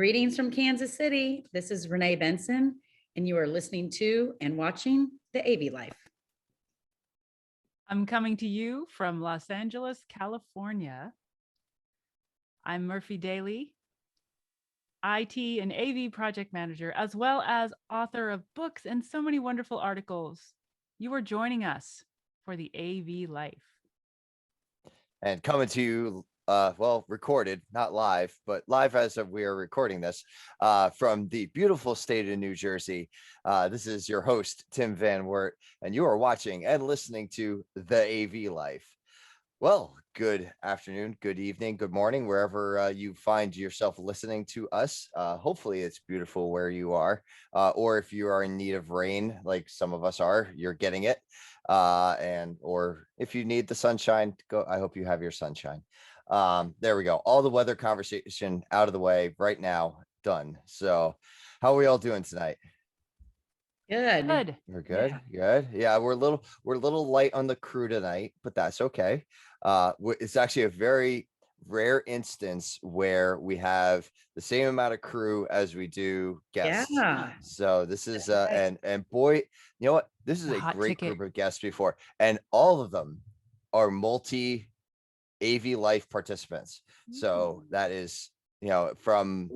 Greetings from Kansas City. This is Renee Benson, and you are listening to and watching The AV Life. I'm coming to you from Los Angeles, California. I'm Murphy Daly, IT and AV project manager, as well as author of books and so many wonderful articles. You are joining us for The AV Life. And coming to you, recorded, not live, but live as of we are recording this from the beautiful state of New Jersey. This is your host, Tim Van Wert, and you are watching and listening to The AV Life. Well, good afternoon, good evening, good morning, wherever you find yourself listening to us. Hopefully it's beautiful where you are, or if you are in need of rain, like some of us are, you're getting it. Or if you need the sunshine, I hope you have your sunshine. There we go. All the weather conversation out of the way right now, done. So how are we all doing tonight? Good. We're good. Yeah. Good. Yeah, we're a little light on the crew tonight, but that's okay. It's actually a very rare instance where we have the same amount of crew as we do guests. Yeah. So this is and boy, you know what? This is a great group of guests before, and all of them are multi AV Life participants. So that is, from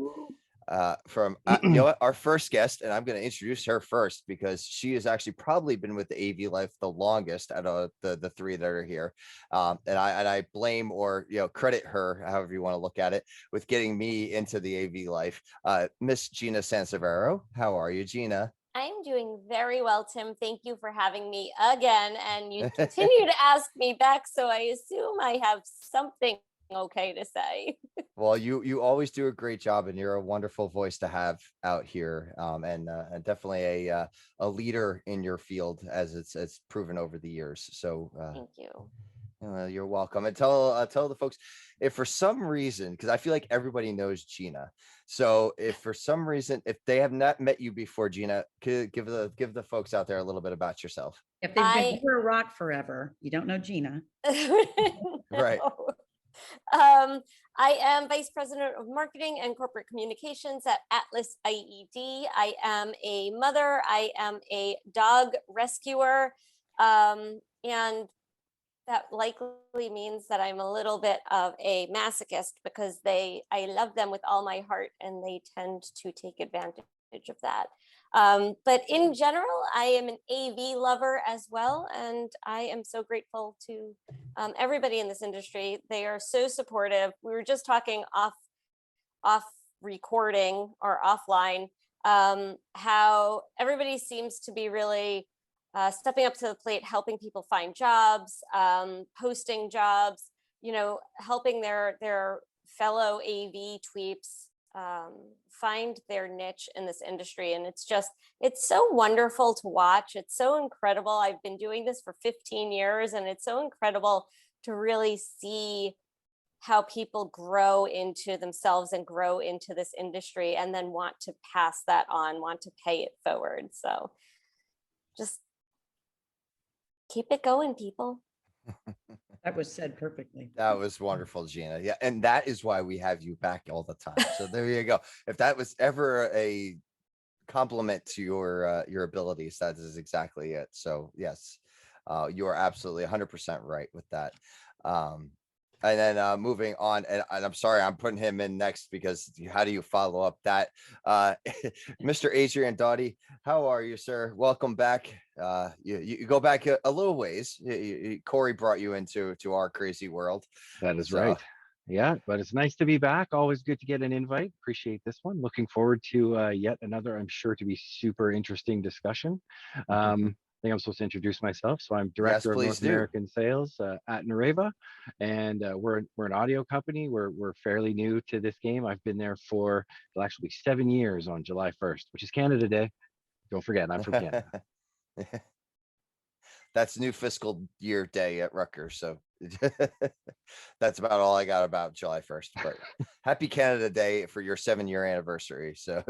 you know what, our first guest, and I'm going to introduce her first because she has actually probably been with the AV Life the longest out of the three that are here, and I blame or credit her, however you want to look at it, with getting me into the AV Life. Miss Gina Sansevero, how are you, Gina? I'm doing very well, Tim. Thank you for having me again, and you continue to ask me back, so I assume I have something okay to say. Well, you always do a great job, and you're a wonderful voice to have out here, and definitely a leader in your field, as it's proven over the years. So thank you. You're welcome. And tell the folks, if for some reason, because I feel like everybody knows Gina, so if for some reason, if they have not met you before, Gina, give the folks out there a little bit about yourself. If they've been under a rock forever, you don't know Gina. Right. I am Vice President of Marketing and Corporate Communications at Atlas IED. I am a mother. I am a dog rescuer. And that likely means that I'm a little bit of a masochist because I love them with all my heart, and they tend to take advantage of that. But in general, I am an AV lover as well, and I am so grateful to everybody in this industry. They are so supportive. We were just talking off recording or offline, how everybody seems to be really stepping up to the plate, helping people find jobs, posting jobs, helping their fellow AV tweeps find their niche in this industry. And it's so wonderful to watch. It's so incredible. I've been doing this for 15 years, and it's so incredible to really see how people grow into themselves and grow into this industry, and then want to pass that on, want to pay it forward. So just keep it going, people. That was said perfectly. That was wonderful, Gina. Yeah, and that is why we have you back all the time. So there you go. If that was ever a compliment to your abilities, that is exactly it. So yes, you are absolutely 100% right with that. And then moving on, and I'm sorry, I'm putting him in next because how do you follow up that? Mr. Adrian Doughty, how are you, sir? Welcome back. You go back a little ways. Corey brought you into our crazy world. That is right. Yeah, but it's nice to be back. Always good to get an invite. Appreciate this one. Looking forward to yet another, I'm sure, to be super interesting discussion. I think I'm supposed to introduce myself. So I'm Director of North American Sales at Nareva, and we're an audio company. We're fairly new to this game. I've been there for, it'll actually be 7 years on July 1st, which is Canada Day. Don't forget, I'm from Canada. That's new fiscal year day at Rutgers. So that's about all I got about July 1st. But happy Canada Day for your 7-year anniversary. So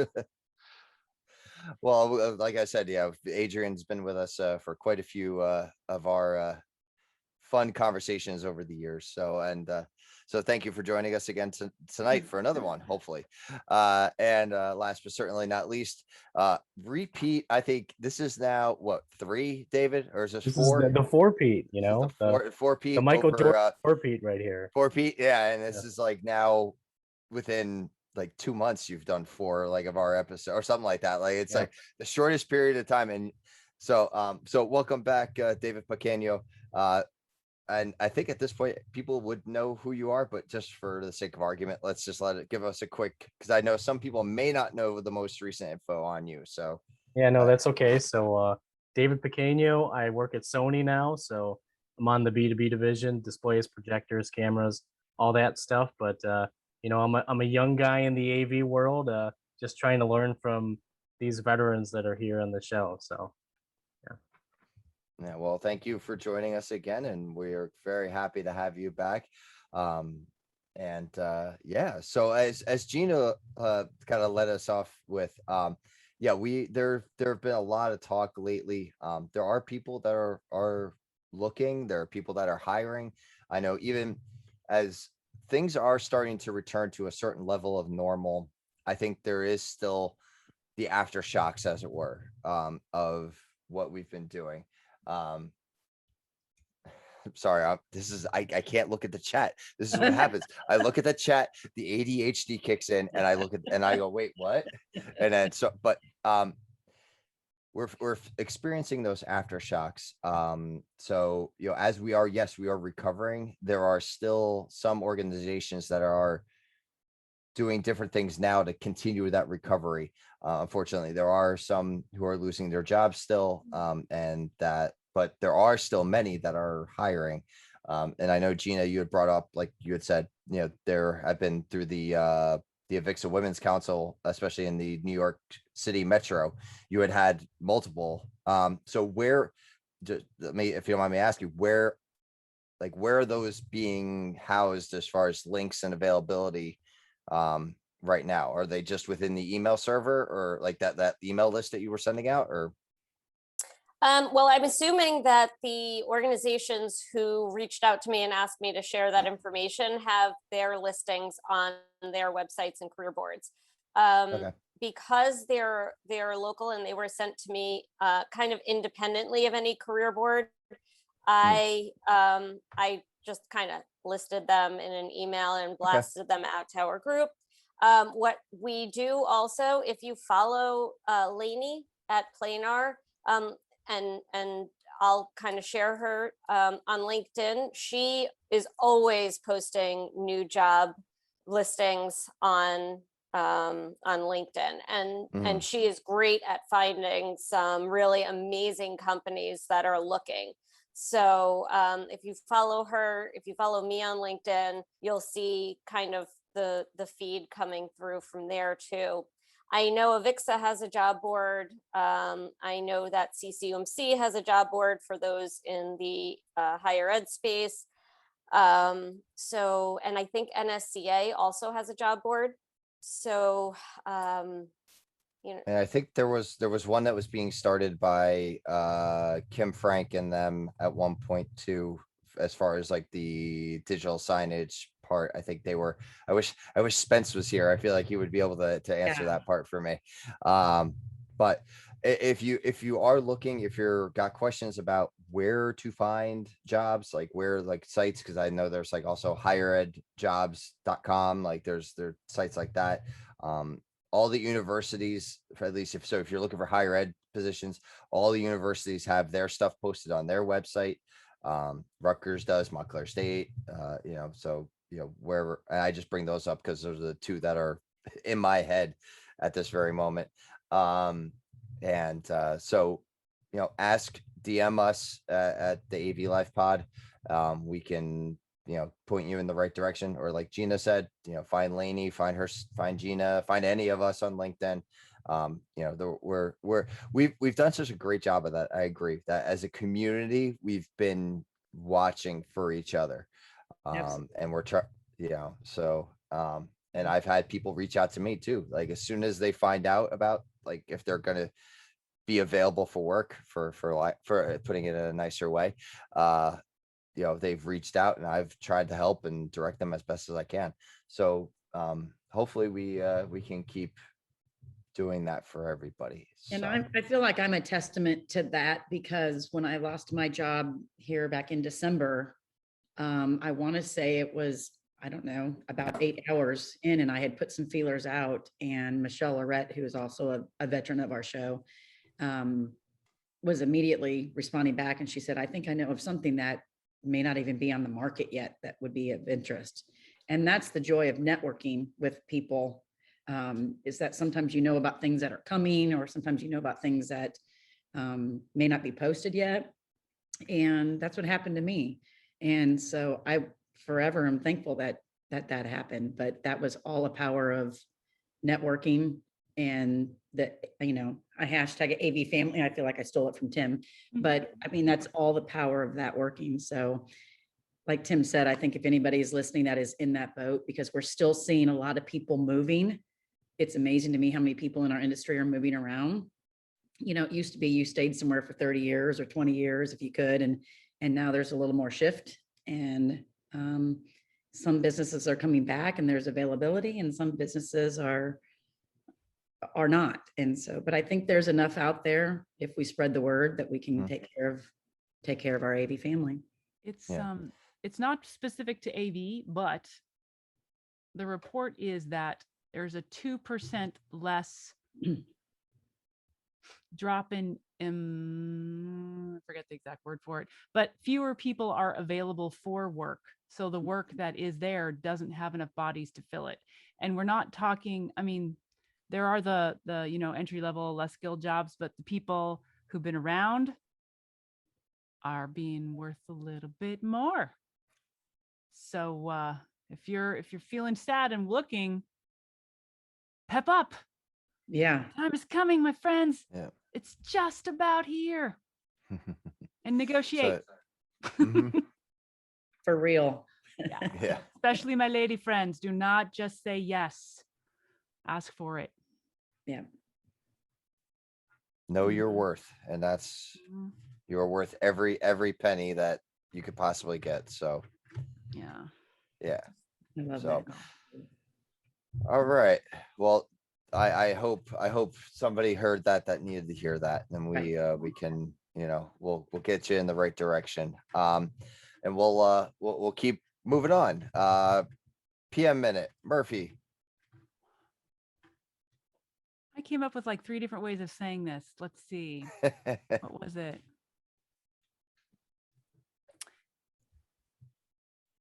well, like I said, yeah, Adrian's been with us for quite a few of our fun conversations over the years. So, so thank you for joining us again tonight for another one, hopefully. And last but certainly not least, repeat. I think this is now what, 3, David, or is this This 4? is the four-peat, you This is know, the four the Pete Michael over Jordan four-peat right here. 4 Pete. Yeah, and this Yeah. is like now within like 2 months you've done 4 like of our episode or something like that. Like it's Yeah. like the shortest period of time. And so so welcome back, David Pacano. And I think at this point people would know who you are, but just for the sake of argument, let's just give us a quick, because I know some people may not know the most recent info on you. So Yeah, no, that's okay. So David Pacano, I work at Sony now, so I'm on the B2B division, displays, projectors, cameras, all that stuff. But you know, I'm a young guy in the AV world, just trying to learn from these veterans that are here on the show. So yeah, well, thank you for joining us again, and we're very happy to have you back. And yeah, so as Gina kind of led us off with, yeah, there have been a lot of talk lately. There are people that are looking, there are people that are hiring. I know even as things are starting to return to a certain level of normal, I think there is still the aftershocks, as it were, of what we've been doing. I'm sorry, I can't look at the chat. This is what happens. I look at the chat, the ADHD kicks in, and I go, wait, what? And then but we're experiencing those aftershocks. So you know, as we are recovering, there are still some organizations that are doing different things now to continue that recovery. Unfortunately, there are some who are losing their jobs still, but there are still many that are hiring. And I know, Gina, you had brought up, like you had said, you know, there have been through the Avixa Women's Council, especially in the New York City Metro, you had multiple. So where, if you don't mind me asking, where are those being housed as far as links and availability right now? Are they just within the email server, or like that email list that you were sending out, or? Well, I'm assuming that the organizations who reached out to me and asked me to share that information have their listings on their websites and career boards. Okay. Because they're local and they were sent to me kind of independently of any career board, I just kind of listed them in an email and blasted them out to our group. What we do also, if you follow Lainey at Planar, and I'll kind of share her on LinkedIn. She is always posting new job listings on LinkedIn, and she is great at finding some really amazing companies that are looking. So if you follow her, if you follow me on LinkedIn, you'll see kind of the feed coming through from there too. I know Avixa has a job board. I know that CCUMC has a job board for those in the higher ed space. So, and I think NSCA also has a job board. So, you know, And I think there was one that was being started by Kim Frank and them at one point too, as far as like the digital signage part. I think they were, I wish Spence was here. I feel like he would be able to answer that part for me. But if you are looking, if you're got questions about where to find jobs, like where, like sites, because I know there's like also higheredjobs.com, like there's sites like that. All the universities, at least if you're looking for higher ed positions, all the universities have their stuff posted on their website. Rutgers does, Montclair State, you know, so, you know, wherever. And I just bring those up because those are the two that are in my head at this very moment. So, you know, DM us at the AV Life Pod. We can, you know, point you in the right direction, or like Gina said, you know, find Lainey, find Gina, find any of us on LinkedIn. You know, we've done such a great job of that. I agree that as a community, we've been watching for each other. And we're trying, you know, so, and I've had people reach out to me too, like as soon as they find out about, like, if they're going to be available for work, for putting it in a nicer way, you know, they've reached out and I've tried to help and direct them as best as I can. So hopefully we can keep doing that for everybody. And So, I feel like I'm a testament to that, because when I lost my job here back in December, I want to say it was, I don't know, about 8 hours in, and I had put some feelers out, and Michelle Lorette, who is also a veteran of our show, was immediately responding back. And she said, I think I know of something that may not even be on the market yet that would be of interest. And that's the joy of networking with people, is that sometimes you know about things that are coming, or sometimes you know about things that may not be posted yet. And that's what happened to me. And so I forever am thankful that happened, but that was all a power of networking. And that, you know, I hashtag AV family. I feel like I stole it from Tim, but I mean, that's all the power of that working. So like Tim said, I think if anybody is listening that is in that boat, because we're still seeing a lot of people moving. It's amazing to me how many people in our industry are moving around. You know, it used to be you stayed somewhere for 30 years or 20 years if you could. And now there's a little more shift, and some businesses are coming back and there's availability, and some businesses are not. And so, but I think there's enough out there if we spread the word that we can Mhm. take care of our AV family. It's not specific to AV, but the report is that there's a 2% less drop in, I forget the exact word for it, but fewer people are available for work. So the work that is there doesn't have enough bodies to fill it. And we're not talking, I mean, there are the you know, entry level, less skilled jobs, but the people who've been around are being worth a little bit more. So if you're feeling sad and looking, pep up. Yeah. Time is coming, my friends. Yeah. It's just about here. And negotiate. mhm. For real. Yeah. Especially my lady friends. Do not just say yes. Ask for it. Yeah. Know your worth, and that's, Mhm. you're worth every penny that you could possibly get. So Yeah. yeah. I love So, that. all right. Well, I hope somebody heard that needed to hear that, and we can, you know, we'll get you in the right direction. And we'll keep moving on. PM minute, Murphy. I came up with like 3 different ways of saying this. Let's see. What was it?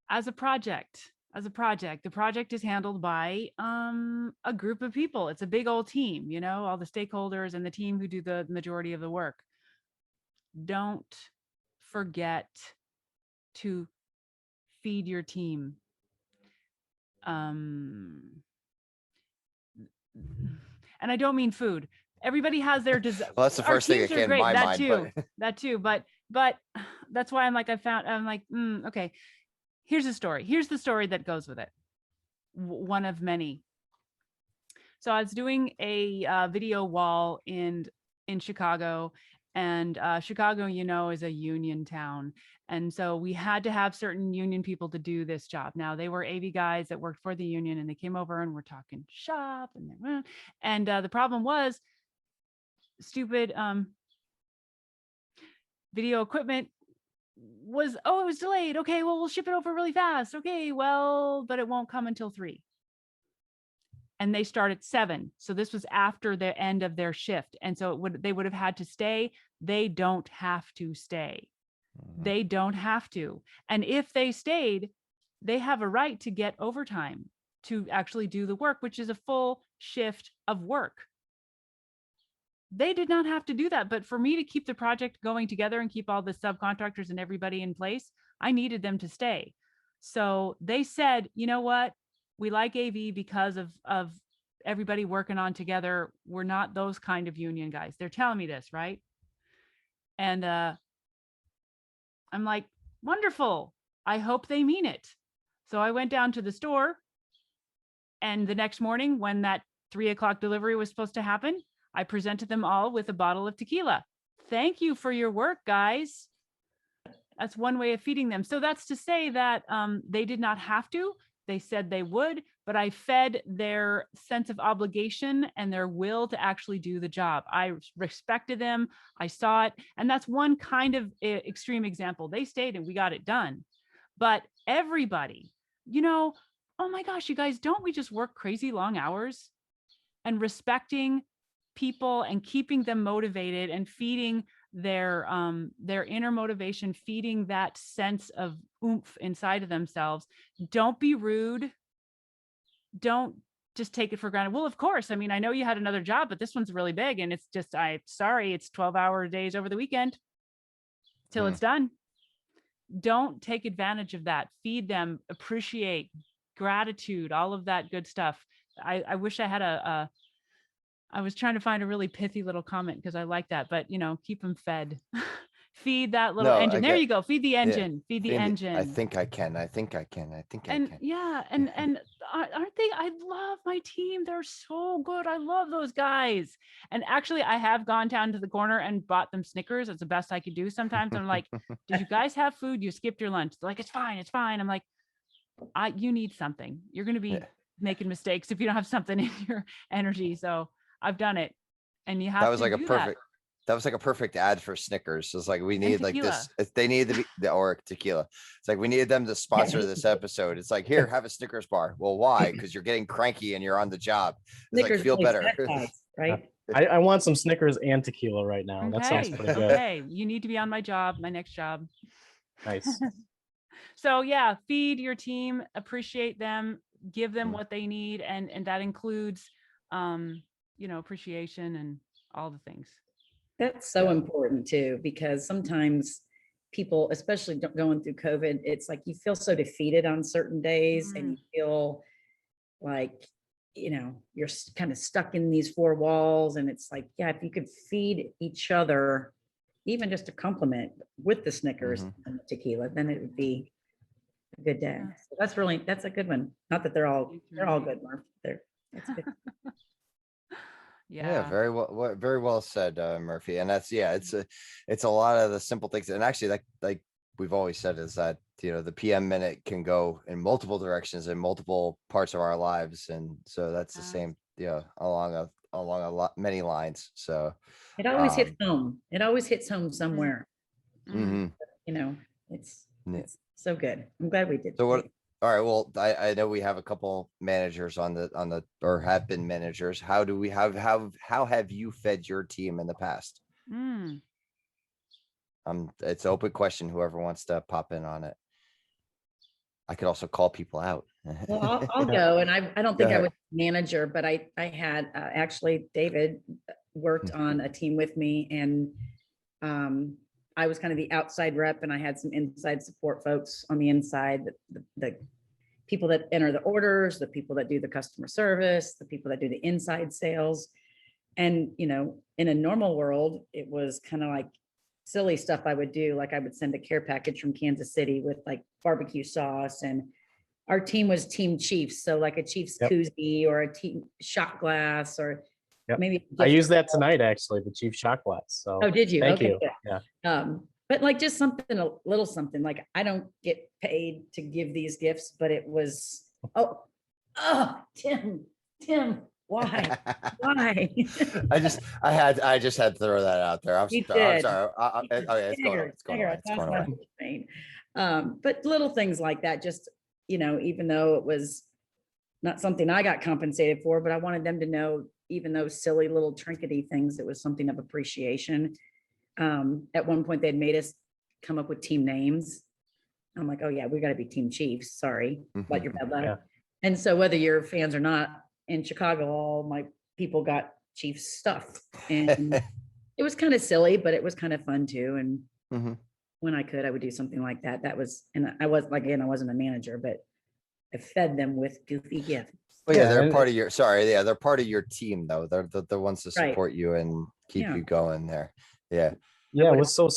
As a project, the project is handled by a group of people. It's a big old team, you know, all the stakeholders and the team who do the majority of the work. Don't forget to feed your team. And I don't mean food. Everybody has their desire. Well, that's the Our first thing that teams are came to great. my That mind. too. But That too. But that's why I'm like, okay. Here's a story. Here's the story that goes with it. One of many. So I was doing a video wall in Chicago, and Chicago, you know, is a union town. And so we had to have certain union people to do this job. Now they were AV guys that worked for the union, and they came over and we're talking shop, and the problem was stupid video equipment was, it was delayed. Okay, well, we'll ship it over really fast. Okay, well, but it won't come until 3. And they start at 7. So this was after the end of their shift. And so they would have had to stay. They don't have to stay. They don't have to. And if they stayed, they have a right to get overtime to actually do the work, which is a full shift of work. They did not have to do that. But for me to keep the project going together and keep all the subcontractors and everybody in place, I needed them to stay. So they said, you know what? We like AV because of everybody working on together. We're not those kind of union guys. They're telling me this, right? And I'm like, wonderful. I hope they mean it. So I went down to the store, and the next morning when that 3 o'clock delivery was supposed to happen, I presented them all with a bottle of tequila. Thank you for your work, guys. That's one way of feeding them. So that's to say that they did not have to. They said they would, but I fed their sense of obligation and their will to actually do the job. I respected them. I saw it. And that's one kind of extreme example. They stayed and we got it done. But everybody, oh my gosh, you guys, don't we just work crazy long hours? And respecting people and keeping them motivated and feeding their inner motivation, feeding that sense of oomph inside of themselves. Don't be rude. Don't just take it for granted. Well, of course, I mean, I know you had another job, but this one's really big, and it's just, sorry, it's 12-hour days over the weekend till it's done. Don't take advantage of that. Feed them, appreciate, gratitude, all of that good stuff. I wish I had I was trying to find a really pithy little comment because I like that, but keep them fed. Feed that little No, I engine. There get- you go. Feed the engine. Feed the engine. I think I can. I think I can. And yeah, and aren't they? I love my team. They're so good. I love those guys. And actually, I have gone down to the corner and bought them Snickers. It's the best I could do. Sometimes I'm like, "Did you guys have food? You skipped your lunch." They're like, "It's fine. It's fine." I'm like, you need something. You're going to be making mistakes if you don't have something in your energy. So I've done it, and you have That was to like a do perfect. That was like a perfect ad for Snickers. It's like we need like this. tequila. They needed to be or tequila. It's like we needed them to sponsor this episode. It's like, here, have a Snickers bar. Well, why? Because you're getting cranky and you're on the job. It's Snickers like feel really better. satisfies, right? I want some Snickers and tequila right now. That sounds Okay, pretty good. okay. You need to be on my next job. Nice. So yeah, feed your team, appreciate them, give them Mm. what they need, and that includes appreciation and all the things. That's so Yeah. important too, because sometimes people, especially going through COVID, it's like you feel so defeated on certain days and you feel like, you're kind of stuck in these four walls. And it's like, yeah, if you could feed each other, even just a compliment with the Snickers and the tequila, then it would be a good day. Yeah. So that's a good one. Not that they're all good, Murph. That's good. Yeah, very well said, Murphy. And that's it's a lot of the simple things. And actually, like we've always said, is that the PM minute can go in multiple directions in multiple parts of our lives, and so that's the same, along many lines. So It always hits home. It always hits home somewhere. mhm. It's Yeah. it's so good. I'm glad we did. So what? today. All right. Well, I know we have a couple managers on the or have been managers. How have you fed your team in the past? Mm. It's an open question. Whoever wants to pop in on it. I could also call people out. Well, I'll go, and I don't think I ahead. was manager, but I had actually David worked on a team with me, and I was kind of the outside rep, and I had some inside support folks on the inside, the people that enter the orders, the people that do the customer service, the people that do the inside sales. And, in a normal world, it was kind of like silly stuff I would do. Like I would send a care package from Kansas City with like barbecue sauce, and our team was Team Chiefs. So like a Chiefs Yep. koozie or a team shot glass, or Yep. maybe. I used that tonight, actually, the Chief shot glass. So Oh, did you? thank Okay, you. good. Yeah. But like just something, a little something, like I don't get paid to give these gifts, but it was, Tim, why? Why? I just had to throw that out there. I'm You sorry. did. Okay, it's going on. It's going on. It's going on. But little things like that, just, even though it was not something I got compensated for, but I wanted them to know, even those silly little trinkety things, it was something of appreciation. At one point they'd made us come up with team names. I'm like, oh yeah, we got to be Team Chiefs. Sorry about your bad luck. Yeah. And so whether you're fans or not, in Chicago, all my people got Chiefs stuff, and it was kind of silly, but it was kind of fun too. And Mhm. when I could, I would do something like that. That was, and I wasn't a manager, but I fed them with goofy gifts. Well, yeah, Yeah, they're and part of your. Sorry, yeah, they're part of your team though. They're the ones to Right. support you and keep Yeah. you going there. Yeah. Yeah, it would've was so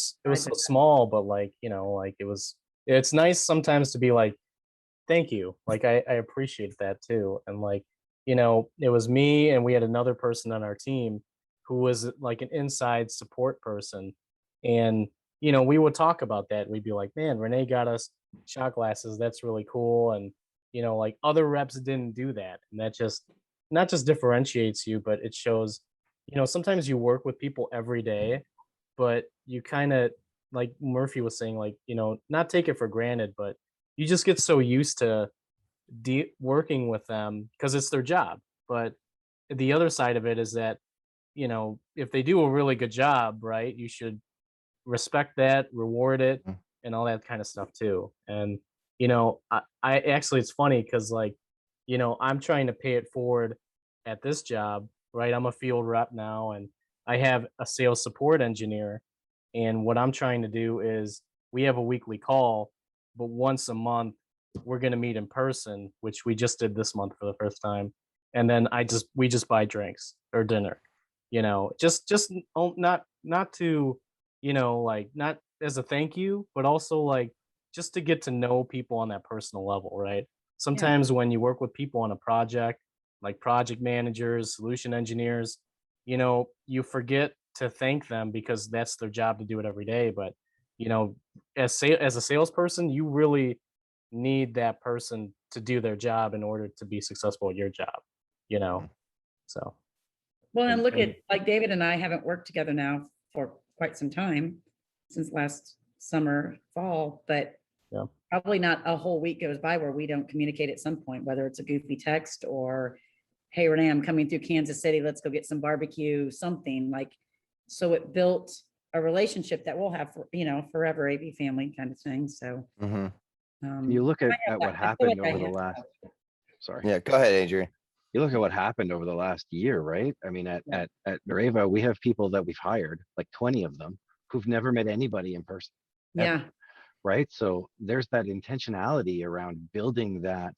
small, but like, it's nice sometimes to be like, thank you. Like I appreciate that too. And like, it was me and we had another person on our team who was like an inside support person. And we would talk about that. We'd be like, man, Renee got us shot glasses. That's really cool. And, like other reps didn't do that. And that just not just differentiates you, but it shows, sometimes you work with people every day, but you kind of, like Murphy was saying, like, not take it for granted, but you just get so used to working with them because it's their job. But the other side of it is that, if they do a really good job, right, you should respect that, reward it, Mm. and all that kind of stuff too. And I actually, it's funny because like, I'm trying to pay it forward at this job, right? I'm a field rep now, and I have a sales support engineer. And what I'm trying to do is we have a weekly call, but once a month we're going to meet in person, which we just did this month for the first time. And then we just buy drinks or dinner, just not to, like not as a thank you, but also like just to get to know people on that personal level, right? Sometimes when you work with people on a project, like project managers, solution engineers, you forget to thank them because that's their job to do it every day. But, as a salesperson, you really need that person to do their job in order to be successful at your job, you know? So, Well, and look and- at, like David and I haven't worked together now for quite some time, since last summer, fall, but Yeah. probably not a whole week goes by where we don't communicate at some point, whether it's a goofy text or, hey, Renee, I'm coming through Kansas City, let's go get some barbecue, something like, so it built a relationship that we'll have for, forever, AV family kind of thing, so. Mhm. You look I at, have at that- what I feel happened like I over the have last, that. sorry. Yeah, go ahead, Adrian. You look at what happened over the last year, right? I mean, at Nareva, we have people that we've hired, like 20 of them, who've never met anybody in person, ever, Yeah, right? So there's that intentionality around building that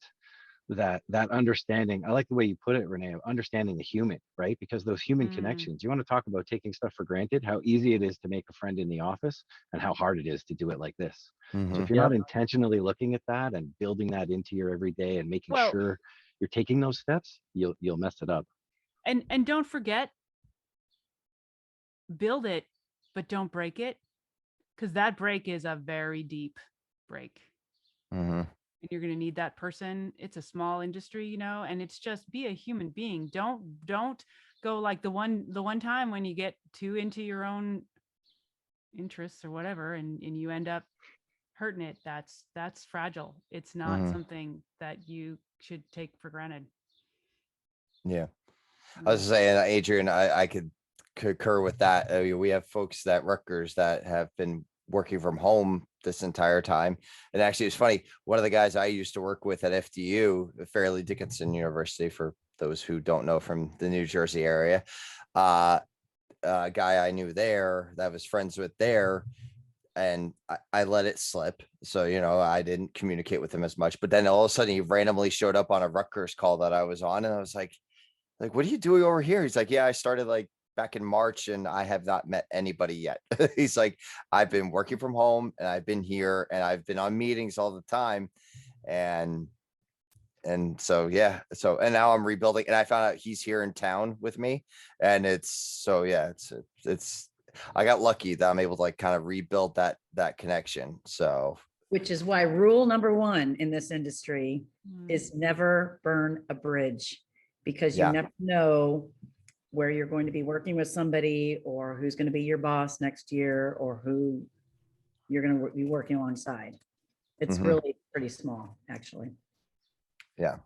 understanding. I like the way you put it, Renee, of understanding the human, right? Because those human Mm. connections, you want to talk about taking stuff for granted, how easy it is to make a friend in the office and how hard it is to do it like this. So Mhm. if you're not intentionally looking at that and building that into your everyday and making Well- sure you're taking those steps, you'll mess it up. And don't forget, build it, but don't break it, because that break is a very deep break. Mhm. And you're going to need that person. It's a small industry, and it's just be a human being. Don't go like the one time when you get too into your own interests or whatever, and you end up hurting it. That's fragile. It's not Mhm. something that you should take for granted. Yeah. I was saying, Adrian, I could concur with that. I mean, we have folks at Rutgers that have been working from home this entire time. And actually, it's funny. One of the guys I used to work with at FDU, Fairleigh Dickinson University, for those who don't know from the New Jersey area, a guy I knew there that I was friends with there, and I let it slip. So, I didn't communicate with him as much. But then all of a sudden, he randomly showed up on a Rutgers call that I was on, and I was like, what are you doing over here? He's like, yeah, I started like back in March and I have not met anybody yet. He's like, I've been working from home and I've been here and I've been on meetings all the time. And so, yeah. So, and now I'm rebuilding, and I found out he's here in town with me. And it's I got lucky that I'm able to like kind of rebuild that connection. So, which is why rule number one in this industry Mm. is never burn a bridge, because you Yeah. never know where you're going to be working with somebody or who's going to be your boss next year or who you're going to be working alongside. It's Mhm. really pretty small, actually. yeah.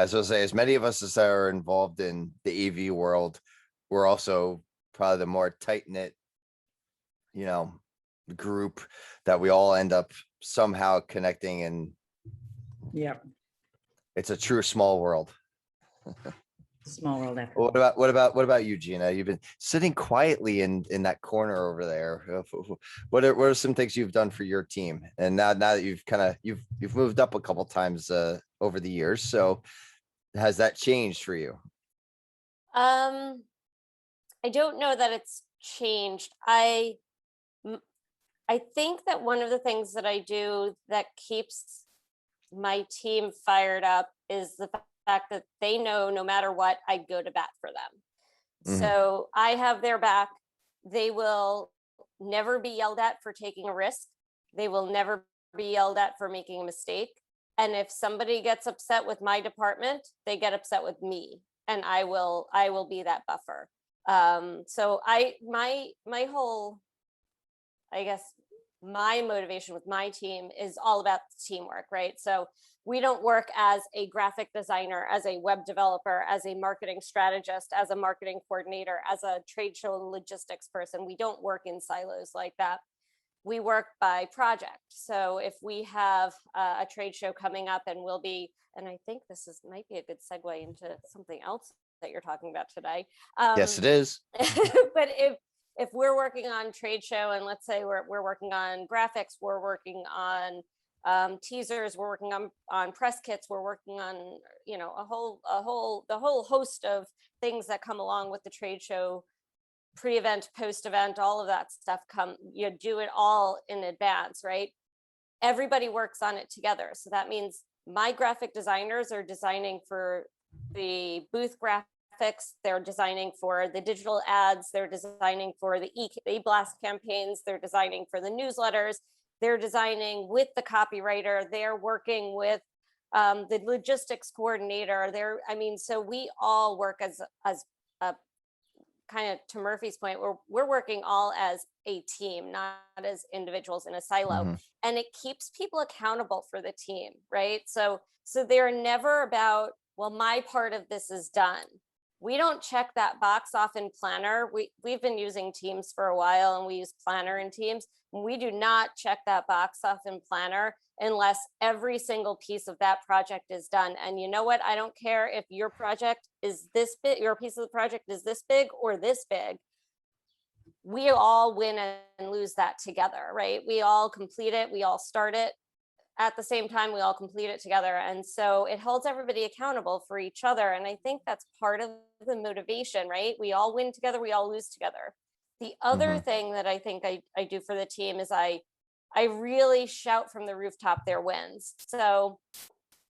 So say, as many of us as are involved in the AV world, we're also probably the more tight knit, group that we all end up somehow connecting, and Yeah, it's a true small world. small world after What all. what about you, Gina? You've been sitting quietly in that corner over there. What are some things you've done for your team? And now that you've moved up a couple times over the years, so has that changed for you? I don't know that it's changed. I think that one of the things that I do that keeps my team fired up is the fact that they know no matter what, I go to bat for them. Mhm. So I have their back. They will never be yelled at for taking a risk. They will never be yelled at for making a mistake. And if somebody gets upset with my department, they get upset with me, and I will be that buffer. So my whole, I guess, my motivation with my team is all about teamwork, right? So we don't work as a graphic designer, as a web developer, as a marketing strategist, as a marketing coordinator, as a trade show logistics person. We don't work in silos like that. We work by project. So if we have a trade show coming up, and we'll be, and I think this might be a good segue into something else that you're talking about today. Yes, it is. But if we're working on trade show, and let's say we're working on graphics, we're working on teasers, we're working on press kits, we're working on, you know, the whole host of things that come along with the trade show, pre-event, post-event, all of that stuff you do it all in advance, right? Everybody works on it together. So that means my graphic designers are designing for the booth graphics, they're designing for the digital ads, they're designing for the e-blast campaigns, they're designing for the newsletters, they're designing with the copywriter, they're working with the logistics coordinator. So we all work as a kind of, to Murphy's point, we're working all as a team, not as individuals in a silo. Mhm. And it keeps people accountable for the team, right? So they're never about, well, my part of this is done. We don't check that box off in Planner. We've been using Teams for a while, and we use Planner in Teams. We do not check that box off in Planner unless every single piece of that project is done. And you know what? I don't care if your project is this big, your piece of the project is this big or this big. We all win and lose that together, right? We all complete it. We all start it at the same time. We all complete it together. And so it holds everybody accountable for each other. And I think that's part of the motivation, right? We all win together. We all lose together. The other thing that I think I do for the team is I really shout from the rooftop their wins. So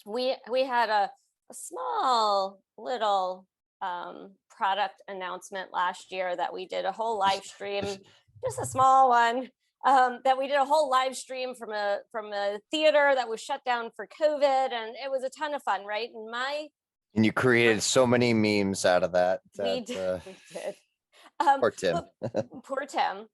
we had a small little product announcement last year that we did a whole live stream, just a small one, that we did a whole live stream from a theater that was shut down for COVID, and it was a ton of fun, right? And you created so many memes out of that. We did. Poor Tim. Poor Tim.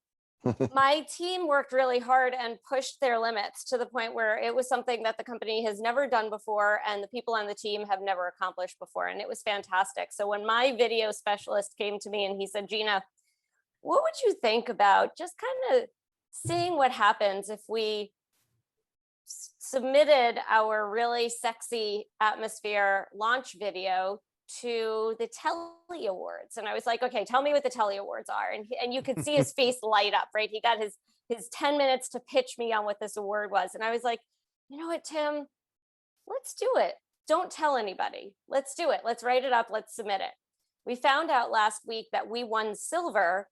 My team worked really hard and pushed their limits to the point where it was something that the company has never done before, and the people on the team have never accomplished before. And it was fantastic. So when my video specialist came to me and he said, Gina, what would you think about just kind of seeing what happens if we submitted our really sexy Atmosphere launch video to the Telly Awards? And I was like, okay, tell me what the Telly Awards are. And you could see his face light up, right? He got his 10 minutes to pitch me on what this award was. And I was like, you know what, Tim, let's do it. Don't tell anybody. Let's do it. Let's write it up. Let's submit it. We found out last week that we won silver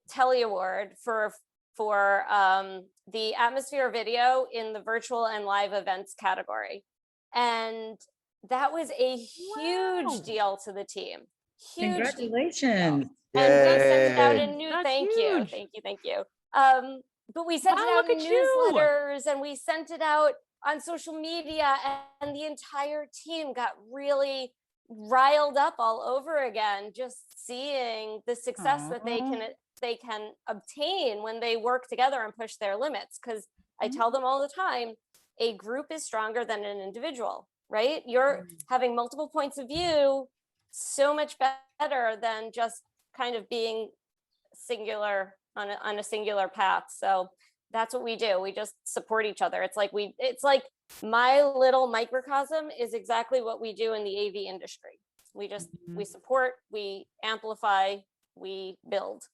Telly Award for the Atmosphere video in the virtual and live events category. And that was a huge deal to the team. Huge Congratulations. deal. And we sent it out Yay. in That's thank huge. you. But we sent it Wow, out in look at you. newsletters, and we sent it out on social media, and the entire team got really riled up all over again, just seeing the success that they can obtain when they work together and push their limits. Because I tell them all the time, a group is stronger than an individual, right? You're having multiple points of view so much better than just kind of being singular on a singular path. So that's what we do. We just support each other. It's like my little microcosm is exactly what we do in the AV industry. We just, we support, we amplify, we build.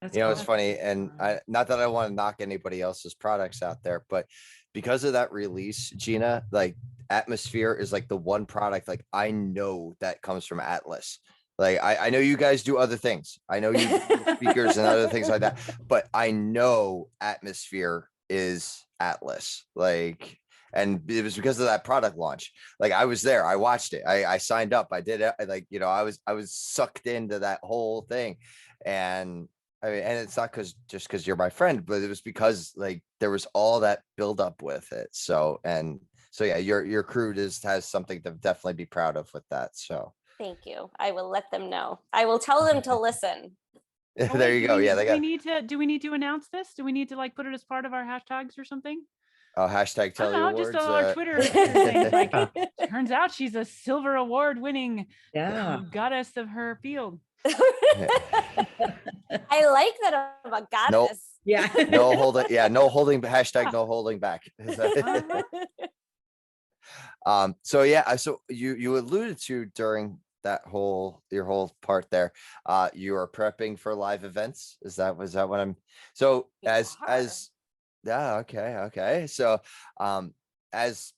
That's You know, it's awesome. funny, and not that I want to knock anybody else's products out there, but because of that release, Gina, like Atmosphere is like the one product like I know that comes from Atlas. Like I know you guys do other things. I know you do speakers and other things like that, but I know Atmosphere is Atlas. Like, and it was because of that product launch. Like I was there, I watched it, I signed up, I did it. Like, you know, I was sucked into that whole thing, and I mean, and it's not because you're my friend, but it was because like there was all that build up with it. So yeah, your crew has something to definitely be proud of with that. So Thank you. I will let them know. I will tell them to listen. Oh, there wait, you go. Yeah, they got do we need to announce this? Do we need to like put it as part of our hashtags or something? hashtag I Telly don't know, just Awards. our Twitter thing. Like, turns out she's a silver award winning Yeah. goddess of her field. I like that I'm a goddess. Yeah. No holding. Yeah, no holding. Hashtag no holding back. So yeah, so you alluded to during that your whole part there, you are prepping for live events. Was that what I'm so We as are. yeah, okay. So as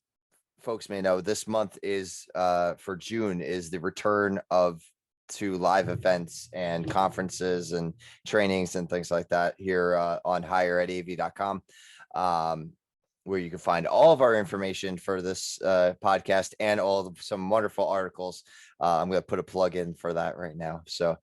folks may know, this month is for June is the return of to live events and conferences and trainings and things like that here on higheredav.com. Where you can find all of our information for this podcast and some wonderful articles. I'm going to put a plug in for that right now. So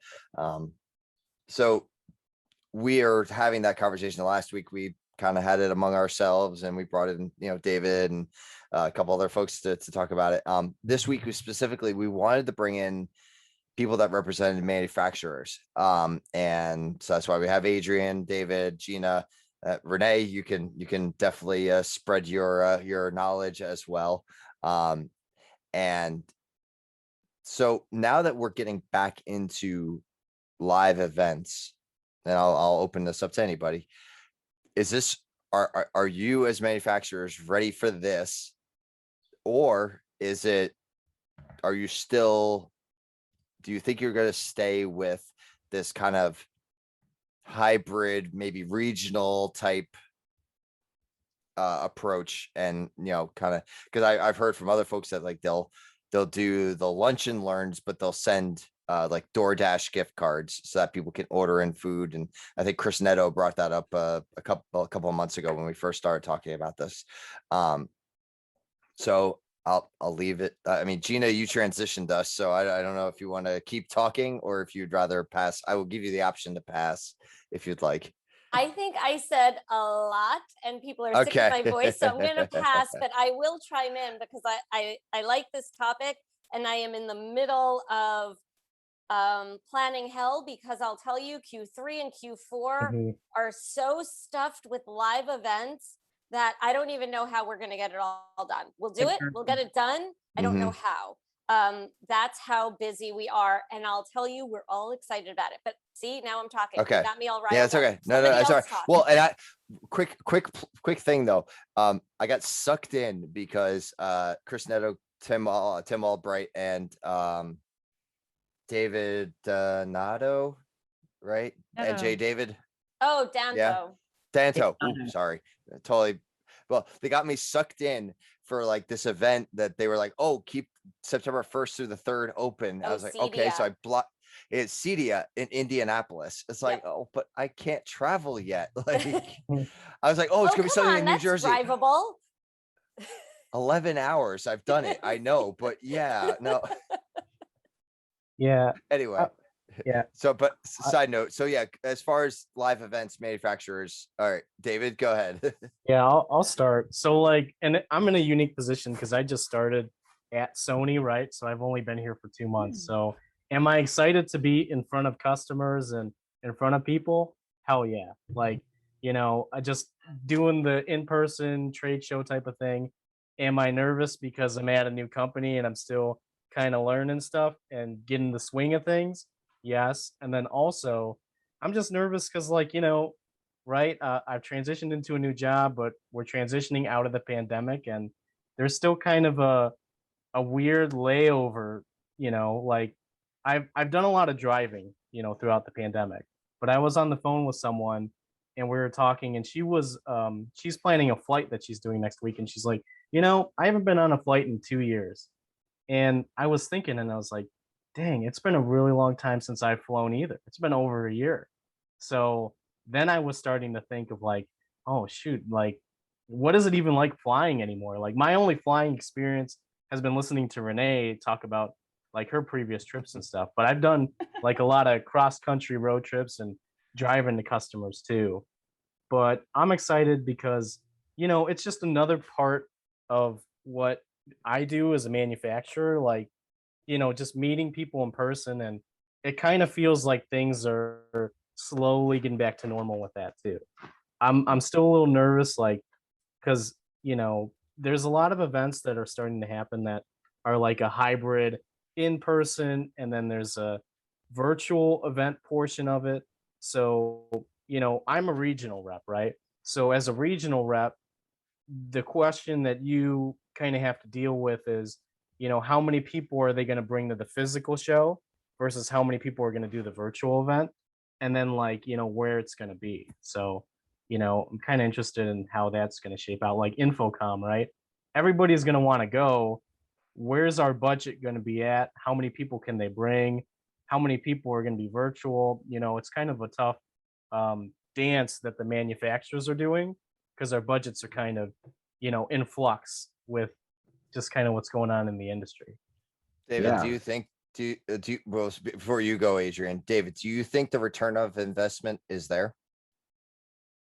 we are having that conversation. Last week we kind of had it among ourselves, and we brought in David and a couple other folks to talk about it. This week we wanted to bring in people that represented manufacturers, and so that's why we have Adrian, David, Gina, Renee. You can definitely spread your knowledge as well. And so now that we're getting back into live events, and I'll open this up to anybody. Are you as manufacturers ready for this, or are you still? Do you think you're going to stay with this kind of hybrid, maybe regional type approach? And kind of, because I've heard from other folks that like they'll do the lunch and learns, but they'll send like DoorDash gift cards so that people can order in food. And I think Chris Neto brought that up a couple of months ago when we first started talking about this. So I'll leave it. I mean, Gina, you transitioned us, so I don't know if you want to keep talking or if you'd rather pass. I will give you the option to pass if you'd like. I think I said a lot and people are sick of my voice, so I'm going to pass, but I will chime in because I like this topic, and I am in the middle of planning hell, because I'll tell you, Q3 and Q4 are so stuffed with live events that I don't even know how we're going to get it all done. We'll do it. We'll get it done. I don't know how. That's how busy we are. And I'll tell you, we're all excited about it. But see, now I'm talking. Okay. You got me all right. Yeah, it's okay. No, it's all right. Well, and quick thing though. I got sucked in because Chris Neto, Tim Albright, and David Nato, right? And Jay David. Oh, Danto. Yeah. Danto. Ooh, sorry. Totally. Well, they got me sucked in for like this event that they were like, oh, keep September 1st through the 3rd open. I was like, okay. So I blocked. It's CEDIA in Indianapolis. It's like, oh, but I can't travel yet. Like, I was like, oh, it's gonna be something in New Jersey. Drivable. 11 hours. I've done it. I know, but yeah, no. Yeah. Anyway. Yeah. So, but side note. So yeah, as far as live events, manufacturers. All right, David, go ahead. Yeah, I'll start. So like, and I'm in a unique position because I just started at Sony, right? So I've only been here for 2 months. So am I excited to be in front of customers and in front of people? Hell yeah. Like, I just doing the in-person trade show type of thing. Am I nervous because I'm at a new company and I'm still kind of learning stuff and getting the swing of things? Yes. And then also I'm just nervous because like, right, I've transitioned into a new job, but we're transitioning out of the pandemic, and there's still kind of a weird layover, like I've done a lot of driving, throughout the pandemic, but I was on the phone with someone and we were talking, and she's planning a flight that she's doing next week, and she's like, I haven't been on a flight in 2 years. And I was thinking, and I was like, dang, it's been a really long time since I've flown either. It's been over a year. So then I was starting to think of like, oh shoot, like what is it even like flying anymore? Like my only flying experience has been listening to Renee talk about like her previous trips and stuff. But I've done like a lot of cross country road trips and driving the customers too. But I'm excited because, you know, it's just another part of what I do as a manufacturer, like, you know, just meeting people in person, and it kind of feels like things are slowly getting back to normal with that too. I'm still a little nervous, like, because, you know, there's a lot of events that are starting to happen that are like a hybrid in person, and then there's a virtual event portion of it. So, you know, I'm a regional rep, right? So as a regional rep, the question that you kind of have to deal with is, you know, how many people are they going to bring to the physical show versus how many people are going to do the virtual event, and then, like, you know, where it's going to be. So, you know, I'm kind of interested in how that's going to shape out. Like Infocom, right? Everybody's going to want to go. Where's our budget going to be at? How many people can they bring? How many people are going to be virtual? You know, it's kind of a tough dance that the manufacturers are doing, because our budgets are kind of, you know, in flux with just kind of what's going on in the industry. David, Yeah. do you think well, before you go, Adrian, David, do you think the return of investment is there?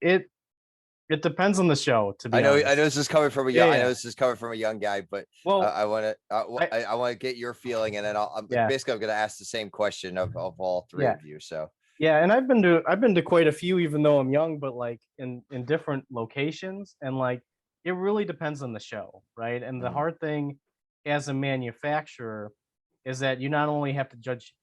It depends on the show, to be I know honest. this is coming from a Yeah, young, I yeah. know this is coming from a young guy, but Well, I want to I want to get your feeling, and then I'm Yeah. basically I'm going to ask the same question of all three Yeah. of you. So yeah, and I've been to quite a few, even though I'm young, but like in different locations, and like it really depends on the show, right? And the Mhm. hard thing as a manufacturer is that you not only have to judge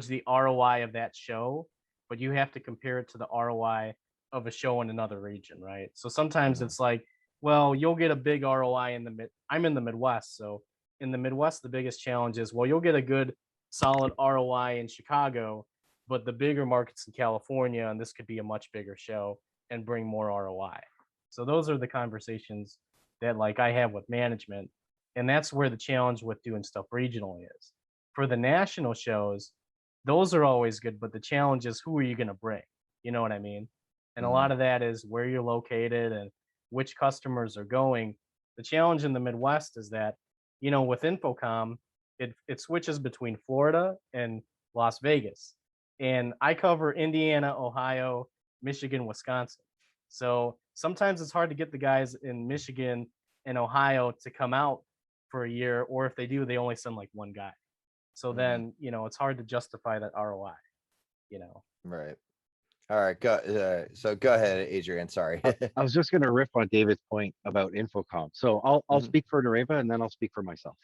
the ROI of that show, but you have to compare it to the ROI of a show in another region, right? So sometimes Mhm. it's like, well, you'll get a big ROI in the I'm in the Midwest, so in the Midwest, the biggest challenge is, well, you'll get a good solid ROI in Chicago, but the bigger markets in California, and this could be a much bigger show and bring more ROI. So those are the conversations that, like, I have with management, and that's where the challenge with doing stuff regionally is. For the national shows, those are always good, but the challenge is, who are you going to bring? You know what I mean? And a Mhm. lot of that is where you're located and which customers are going. The challenge in the Midwest is that, you know, with Infocom, it switches between Florida and Las Vegas. And I cover Indiana, Ohio, Michigan, Wisconsin. So sometimes it's hard to get the guys in Michigan and Ohio to come out for a year, or if they do, they only send like one guy. So Mhm. then, you know, it's hard to justify that ROI, you know. Right. All right. So go ahead, Adrian. Sorry. I was just going to riff on David's point about Infocom. So I'll Mhm. speak for Nareva, and then I'll speak for myself.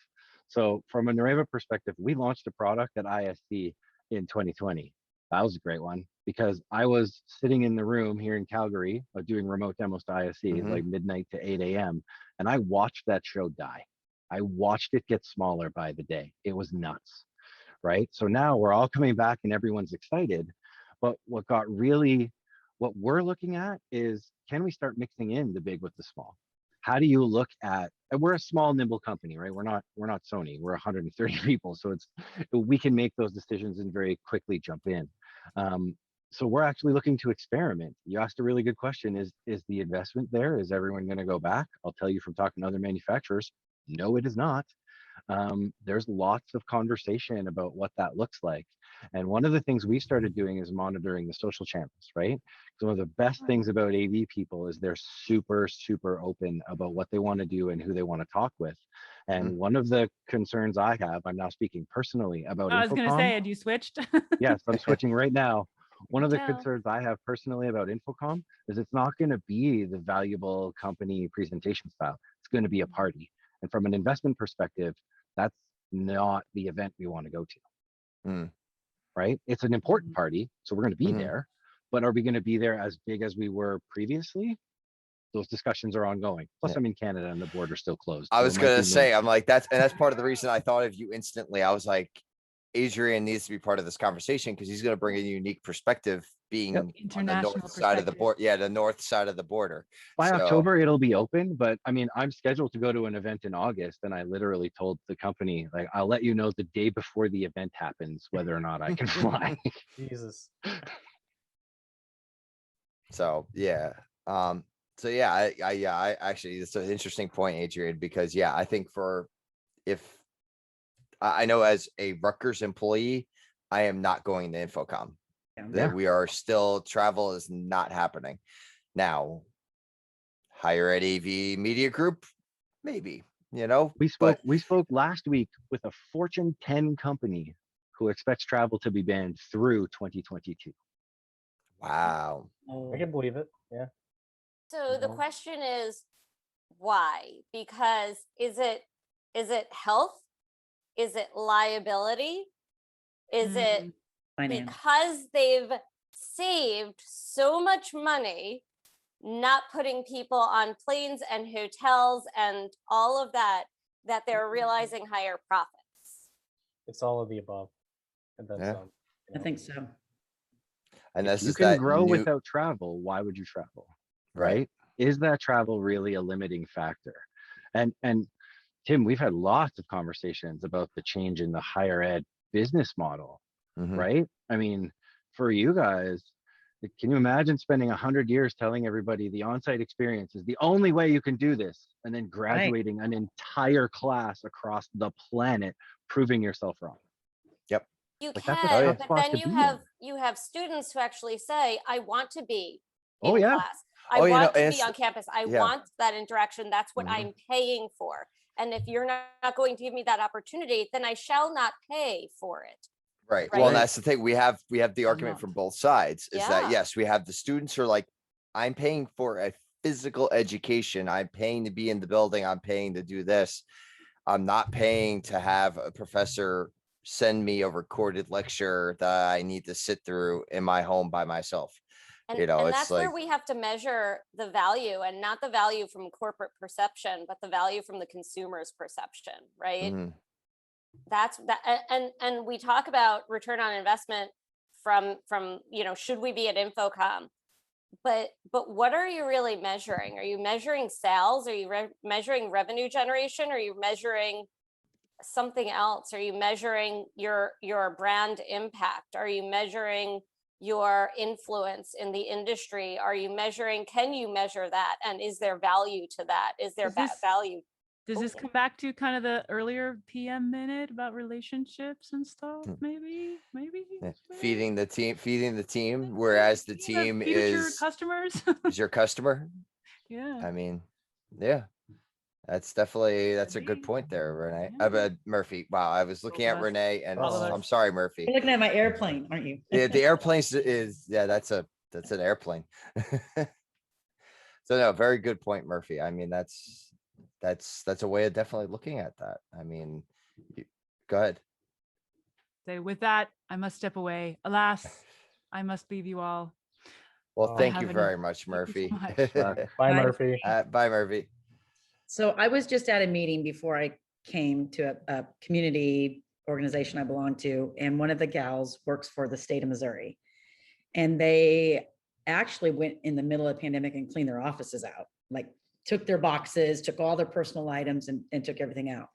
So from a Nareva perspective, we launched a product at ISC in 2020. That was a great one because I was sitting in the room here in Calgary doing remote demos to ISC, Mhm. like midnight to 8 a.m. And I watched that show die. I watched it get smaller by the day. It was nuts, right? So now we're all coming back and everyone's excited. But what we're looking at is, can we start mixing in the big with the small? How do you look at, and we're a small nimble company, right? We're not Sony. We're 130 people, so we can make those decisions and very quickly jump in. So we're actually looking to experiment. You asked a really good question. Is the investment there? Is everyone going to go back? I'll tell you from talking to other manufacturers, no, it is not. There's lots of conversation about what that looks like. And one of the things we started doing is monitoring the social channels, right? So one of the best things about AV people is they're super, super open about what they want to do and who they want to talk with. And one of the concerns I have, I'm now speaking personally about I was going to Infocom. say, had you switched? Yes, I'm switching right now. One of the Tell. concerns I have personally about Infocom is it's not going to be the valuable company presentation style. It's going to be a party. And from an investment perspective, that's not the event we want to go to. Mm. Right? It's an important party, so we're going to be Mhm. there. But are we going to be there as big as we were previously? Those discussions are ongoing. Plus, Yeah. I'm in Canada and the border's still closed. I so was it might gonna be say, I'm like, that's part of the reason I thought of you instantly. I was like, Adrian needs to be part of this conversation because he's going to bring a unique perspective, being on the International north side of the perspective. border. Yeah, the north side of the border. By So- October, it'll be open. But I mean, I'm scheduled to go to an event in August, and I literally told the company, like, I'll let you know the day before the event happens whether or not I can fly. Jesus. So yeah. So yeah, I actually, it's an interesting point, Adrian, because yeah, I think I know as a Rutgers employee, I am not going to Infocom. Yeah. that we are still, travel is not happening. Now, higher ed AV media group, maybe, We spoke last week with a Fortune 10 company who expects travel to be banned through 2022. wow. Oh, I can believe it. Yeah. So the Mhm. question is why? Because is it health? Is it liability? Is it Mm, finance. because they've saved so much money not putting people on planes and hotels and all of that, that they're realizing higher profits? It's all of the above. And then Yeah. some. I think so. And If this you is can that grow new, without travel, why would you travel? right? Right? Is that travel really a limiting factor? And Tim, we've had lots of conversations about the change in the higher ed business model, Mhm. right? I mean, for you guys, can you imagine spending 100 years telling everybody the on-site experience is the only way you can do this, and then graduating an entire class across the planet proving yourself wrong? Yep. You Like, that's a Oh, can, yeah. tough but spot then to you be have in. students who actually say, I want to be Oh, in yeah. class. I Oh, want to and be it's, on campus. I yeah. want that interaction. That's what Mhm. I'm paying for. And if you're not going to give me that opportunity, then I shall not pay for it. Right. Well, and Right. that's the thing. We have the argument not. from both sides is that, Yeah. yes, we have the students who are like, I'm paying for a physical education. I'm paying to be in the building. I'm paying to do this. I'm not paying to have a professor send me a recorded lecture that I need to sit through in my home by myself. And, It's that's where like, we have to measure the value, and not the value from corporate perception, but the value from the consumer's perception, right? mhm, That's that. And we talk about return on investment from should we be at Infocom? But what are you really measuring? Are you measuring sales? Are you measuring revenue generation? Are you measuring something else? Are you measuring your brand impact? Are you measuring your influence in the industry? Are you measuring, can you measure that? And is there value to that? Is there Does this- value? Does this come back to kind of the earlier PM minute about relationships and stuff? Hmm. Maybe. yeah, feeding the team, whereas the team future is customers. your customer. Yeah. I mean, yeah, that's a good Maybe. point there, Renee. Yeah. Murphy. Wow, I was looking Both at of us. Renee, and All of I'm us. sorry, Murphy. You're looking at my airplane, aren't you? Yeah, the airplanes is, yeah, that's an airplane. So no, very good point, Murphy. I mean, that's a way of definitely looking at that. I mean, go ahead. So with that, I must step away. Alas, I must leave you all. Well, Oh. thank have you an- very much, thank you so Murphy. much. Bye, Bye. Murphy. Bye, Murphy. So I was just at a meeting before I came to a community organization I belong to, and one of the gals works for the state of Missouri. And they actually went in the middle of the pandemic and cleaned their offices out, like took their boxes, took all their personal items and took everything out.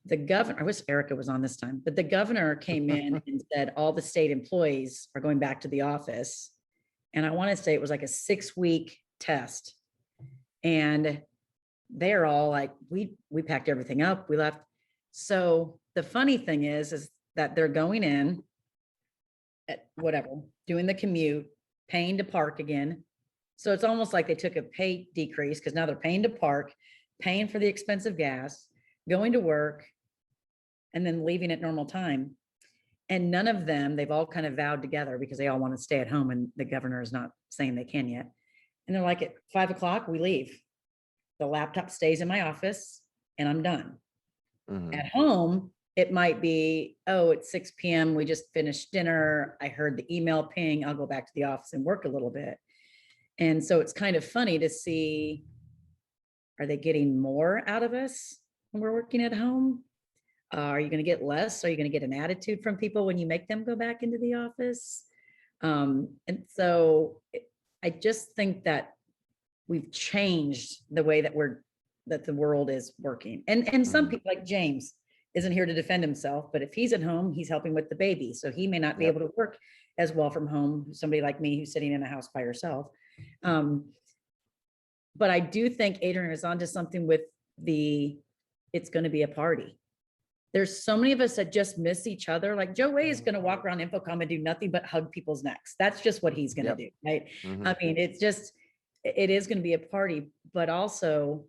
The governor, I wish Erica was on this time, but the governor came in and said all the state employees are going back to the office. And I want to say it was like a 6-week test. And they're all like, we packed everything up, we left. So the funny thing is that they're going in at whatever, doing the commute, paying to park again. So it's almost like they took a pay decrease because now they're paying to park, paying for the expensive gas, going to work, and then leaving at normal time. And none of them, they've all kind of vowed together because they all want to stay at home and the governor is not saying they can yet. And they're like, at 5 o'clock, we leave. The laptop stays in my office and I'm done. Mhm. At home, it might be, oh, it's 6 p.m. We just finished dinner. I heard the email ping. I'll go back to the office and work a little bit. And so it's kind of funny to see, are they getting more out of us when we're working at home? Are you going to get less? Are you going to get an attitude from people when you make them go back into the office? And so I just think that we've changed the way that the world is working. And some Mhm. people like James isn't here to defend himself, but if he's at home, he's helping with the baby. So he may not be Yep. able to work as well from home. Somebody like me who's sitting in a house by herself. But I do think Adrian is onto something with it's going to be a party. there's so many of us that just miss each other. Like Joe Way is going to walk around InfoComm and do nothing but hug people's necks. That's just what he's going to Yep. do, right? Mhm. I mean, it's just, it is going to be a party, but also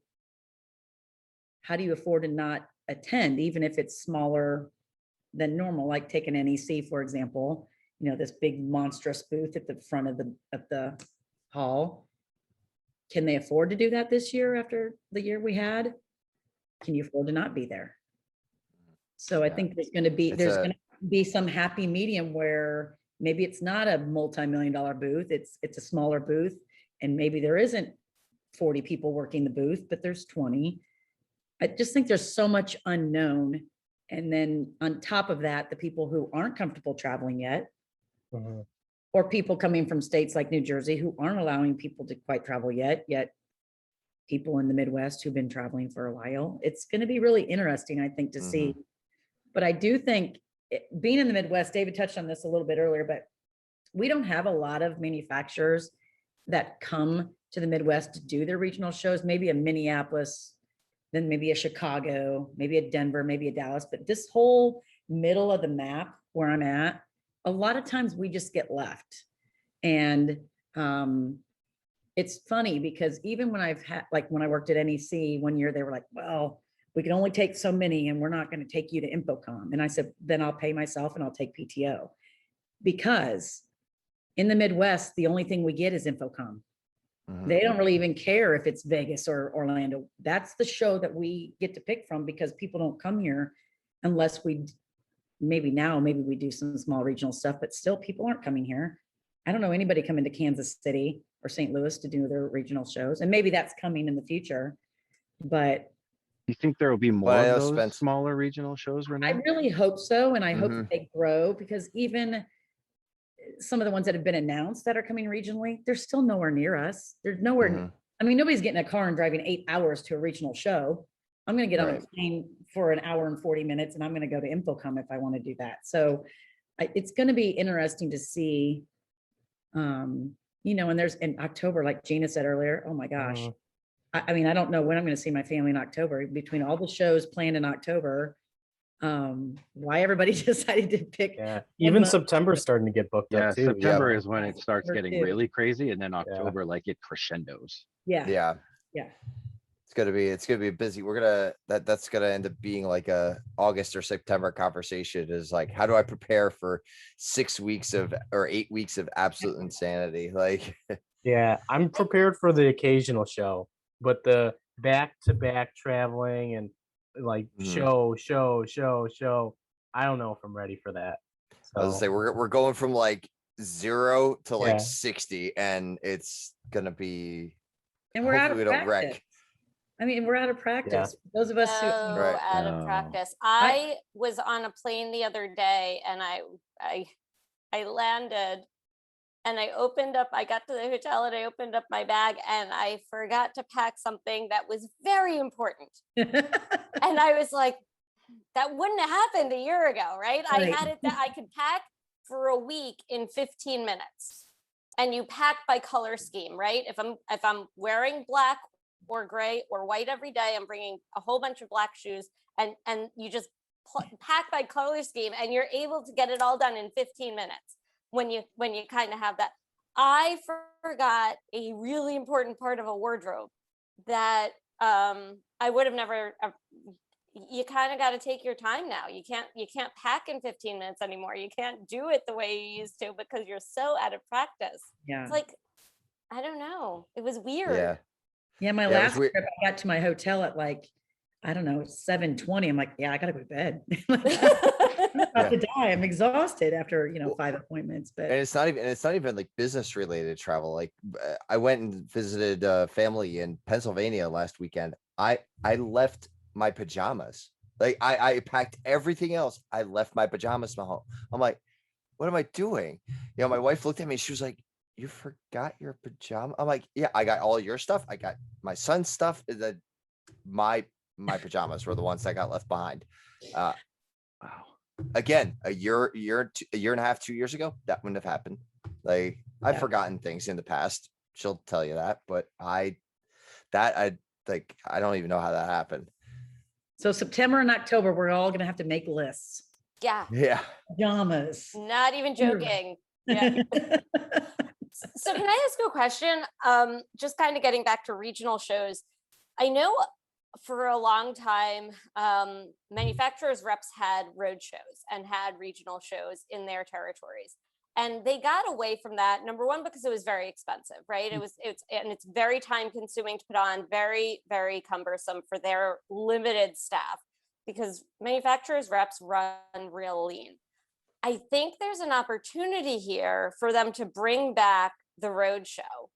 how do you afford to not attend, even if it's smaller than normal, like take an NEC, for example, this big monstrous booth at the front of the hall. Can they afford to do that this year after the year we had? Can you afford to not be there? So I Yeah. think there's going It's to be some happy medium where maybe it's not a multi-million-dollar booth. It's a smaller booth, and maybe there isn't 40 people working the booth, but there's 20. I just think there's so much unknown. And then on top of that, the people who aren't comfortable traveling yet, Mhm. or people coming from states like New Jersey who aren't allowing people to quite travel yet people in the Midwest who've been traveling for a while. It's going to be really interesting, I think, to see. But I do think being in the Midwest, David touched on this a little bit earlier, but we don't have a lot of manufacturers that come to the Midwest to do their regional shows, maybe a Minneapolis, then maybe a Chicago, maybe a Denver, maybe a Dallas, but this whole middle of the map where I'm at, a lot of times we just get left. And it's funny because even when I've had, like when I worked at NEC one year, they were like, well, we can only take so many and we're not going to take you to InfoComm. And I said, then I'll pay myself and I'll take PTO. Because in the Midwest, the only thing we get is InfoComm. They don't really even care if it's Vegas or Orlando. That's the show that we get to pick from because people don't come here unless maybe we do some small regional stuff, but still people aren't coming here. I don't know anybody coming to Kansas City or St. Louis to do their regional shows. And maybe that's coming in the future, but You think there will be more I know of those Spence- smaller regional shows, I Renee? really hope so. And I hope Mhm. they grow because even some of the ones that have been announced that are coming regionally, they're still nowhere near us. There's nowhere. Mhm. I mean, nobody's getting a car and driving 8 hours to a regional show. I'm going to get on a Right. plane for an hour and 40 minutes and I'm going to go to InfoComm if I want to do that. So it's going to be interesting to see, and there's in October, like Gina said earlier, oh my gosh. Mhm. I mean, I don't know when I'm going to see my family in October between all the shows planned in October. Why everybody decided to pick. Yeah. Even month. September's starting to get booked Yeah, up too. September Yeah. is when it starts September getting too. really crazy, and then October, like it crescendos. Yeah. Yeah. Yeah. It's gonna be busy. That's gonna end up being like a August or September conversation, is like, how do I prepare for 6 weeks or 8 weeks of absolute insanity? Like, Yeah, I'm prepared for the occasional show, but the back-to-back traveling and like Mhm. show, I don't know if I'm ready for that. I was gonna So, say we're going from like 0 to like Yeah. 60, and it's gonna be, And we're out hopefully of we don't practice. wreck. I mean, we're out of practice. Those of us who, So Right. out of No. practice. I was on a plane the other day and I landed and I got to the hotel and I opened up my bag and I forgot to pack something that was very important. And I was like, that wouldn't have happened a year ago, right? I Right. had it that I could pack for a week in 15 minutes. And you pack by color scheme, right? If I'm wearing black or gray or white every day, I'm bringing a whole bunch of black shoes, and you just pack by color scheme, and you're able to get it all done in 15 minutes when you kind of have that. I forgot a really important part of a wardrobe that I would have never. You kind of got to take your time now. You can't pack in 15 minutes anymore. You can't do it the way you used to because you're so out of practice. Yeah. It's like, I don't know. It was weird. Yeah. Yeah. My Yeah, it was last weird. trip, I got to my hotel at like, I don't know, 7:20. I'm like, yeah, I gotta go to bed. I'm about to die. I'm exhausted after, 5 appointments, And but it's not even like business related travel. Like, I went and visited family in Pennsylvania last weekend. I left my pajamas. Like, I packed everything else. I left my pajamas at home. I'm like, what am I doing? My wife looked at me. She was like, you forgot your pajama? I'm like, yeah, I got all your stuff. I got my son's stuff. My pajamas were the ones that got left behind. Wow. Again, a year and a half, 2 years ago, that wouldn't have happened. Like, I've Yeah. forgotten things in the past. She'll tell you that, but I don't even know how that happened. So September and October, we're all gonna have to make lists. Yeah, Yeah. Pajamas. not even Wonderful. joking. Yeah. So can I ask you a question? Just kind of getting back to regional shows. I know for a long time, manufacturers reps had road shows and had regional shows in their territories. And they got away from that. Number one, because it was very expensive, right? It's very time consuming to put on, very, very cumbersome for their limited staff because manufacturers reps run real lean. I think there's an opportunity here for them to bring back the road show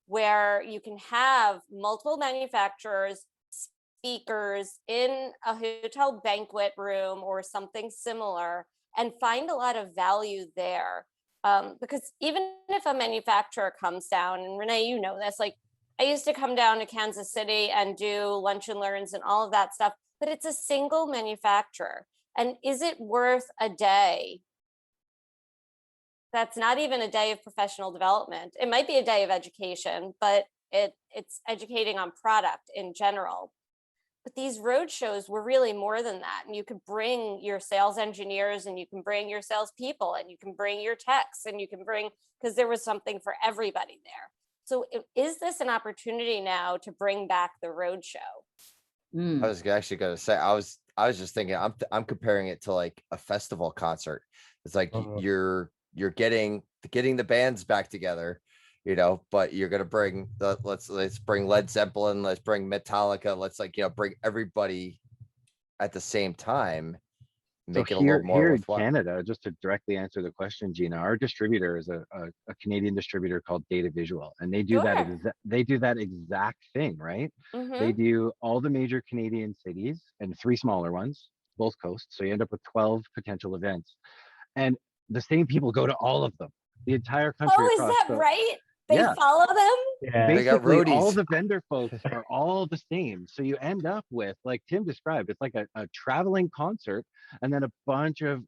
where you can have multiple manufacturers, speakers in a hotel banquet room or something similar and find a lot of value there. Because even if a manufacturer comes down, and Renee, you know this, like I used to come down to Kansas City and do lunch and learns and all of that stuff, but it's a single manufacturer. And is it worth a day? That's not even a day of professional development. It might be a day of education, but it's educating on product in general. But these road shows were really more than that. And you could bring your sales engineers and you can bring your salespeople and you can bring your techs and you can bring, because there was something for everybody there. So is this an opportunity now to bring back the road show? I was actually going to say, I was just thinking, I'm comparing it to like a festival concert. It's like you're getting the bands back together, you know, but you're going to bring let's bring Led Zeppelin, let's bring Metallica, let's like, you know, bring everybody at the same time, make it a little more here in worthwhile. Canada, just to directly answer the question, Gina, our distributor is a Canadian distributor called Data Visual, and they do that exact thing, right? They do all the major Canadian cities and 3 smaller ones, both coasts. So you end up with 12 potential events, and the same people go to all of them, the entire country. Oh, is that right? They follow them? Yeah. They got Basically, all roadies. the vendor folks are all the same. So you end up with, like Tim described, it's like a traveling concert, and then a bunch of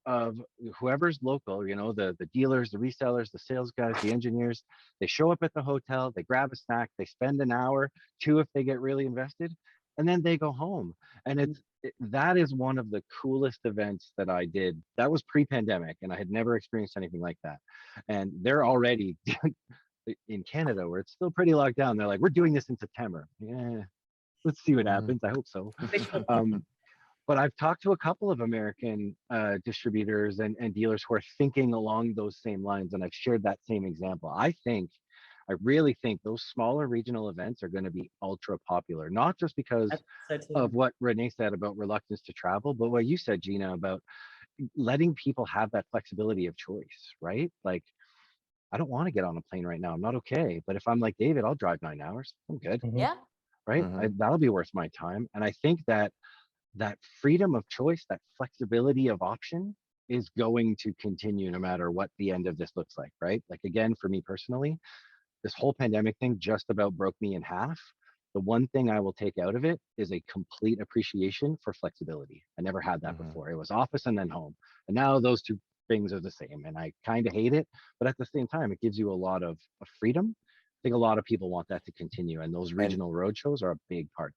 whoever's local, you know, the dealers, the resellers, the sales guys, the engineers, they show up at the hotel, they grab a snack, they spend an hour, 2 if they get really invested, and then they go home. And that is one of the coolest events that I did. That was pre-pandemic, and I had never experienced anything like that. And they're already in Canada, where it's still pretty locked down. They're like, we're doing this in September. Yeah, let's see what happens. I hope so. But I've talked to a couple of American distributors and dealers who are thinking along those same lines, and I've shared that same example. I really think those smaller regional events are going to be ultra popular, not just because of what Renee said about reluctance to travel, but what you said, Gina, about letting people have that flexibility of choice, right? Like, I don't want to get on a plane right now. I'm not okay. But if I'm like David, I'll drive 9 hours. I'm good. Yeah. Right. That'll be worth my time. And I think that freedom of choice, that flexibility of option is going to continue no matter what the end of this looks like. Right. Like, again, for me personally, this whole pandemic thing just about broke me in half. The one thing I will take out of it is a complete appreciation for flexibility. I never had that before. It was office and then home. And now those two things are the same, and I kind of hate it, but at the same time, it gives you a lot of freedom. I think a lot of people want that to continue, and those regional road shows are a big part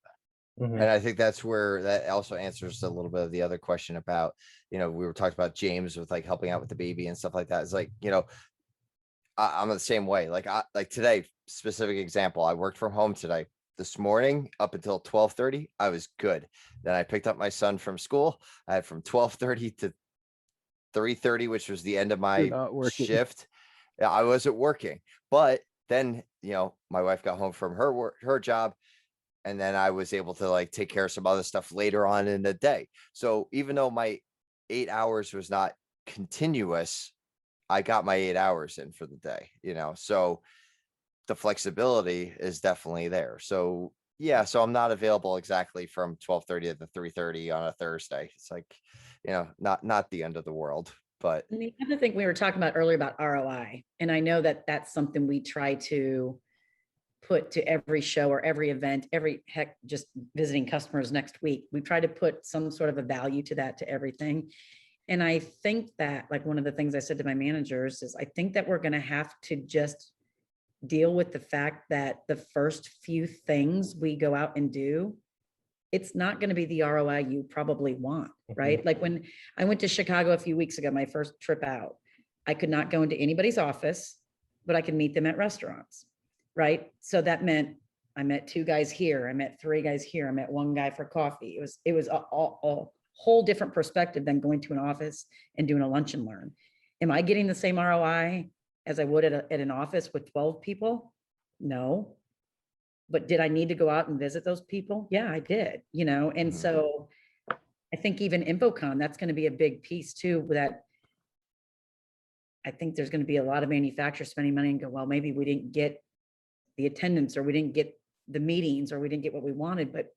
of that. And I think that's where that also answers a little bit of the other question about, you know, we were talking about James with like helping out with the baby and stuff like that. It's like, you know, I'm the same way. Like today, specific example, I worked from home today. This morning up until 12:30, I was good. Then I picked up my son from school. I had from 12:30 to 3:30, which was the end of my shift. I wasn't working, but then, you know, my wife got home from her job, and then I was able to like take care of some other stuff later on in the day. So even though my 8 hours was not continuous, I got my 8 hours in for the day, you know, so the flexibility is definitely there. So yeah, so I'm not available exactly from 12:30 to 3:30 on a Thursday. It's like, you know, not the end of the world. But and the other thing we were talking about earlier about ROI, and I know that that's something we try to put to every show or every event, just visiting customers next week. We try to put some sort of a value to that, to everything. And I think that, like, one of the things I said to my managers is, I think that we're going to have to just deal with the fact that the first few things we go out and do it's not going to be the ROI you probably want, right? Like when I went to Chicago a few weeks ago, my first trip out, I could not go into anybody's office, but I could meet them at restaurants, right? So that meant I met 2 guys here, I met 3 guys here, I met 1 guy for coffee. It was a whole different perspective than going to an office and doing a lunch and learn. Am I getting the same ROI as I would at an office with 12 people? No. But did I need to go out and visit those people? Yeah, I did, you know? And Mhm. so I think even InfoComm, that's going to be a big piece too, that I think there's going to be a lot of manufacturers spending money and go, well, maybe we didn't get the attendance, or we didn't get the meetings, or we didn't get what we wanted. But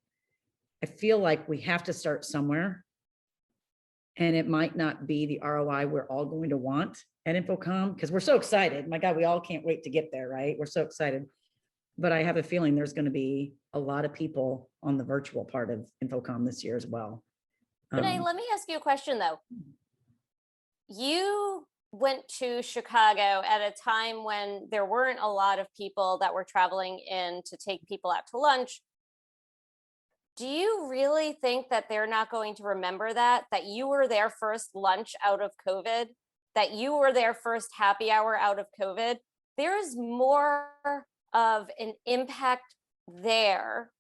I feel like we have to start somewhere. And it might not be the ROI we're all going to want at InfoComm, because we're so excited. My God, we all can't wait to get there, right? We're so excited. But I have a feeling there's going to be a lot of people on the virtual part of InfoComm this year as well. Renee, let me ask you a question though. You went to Chicago at a time when there weren't a lot of people that were traveling in to take people out to lunch. Do you really think that they're not going to remember that you were their first lunch out of COVID, that you were their first happy hour out of COVID? There's more of an impact there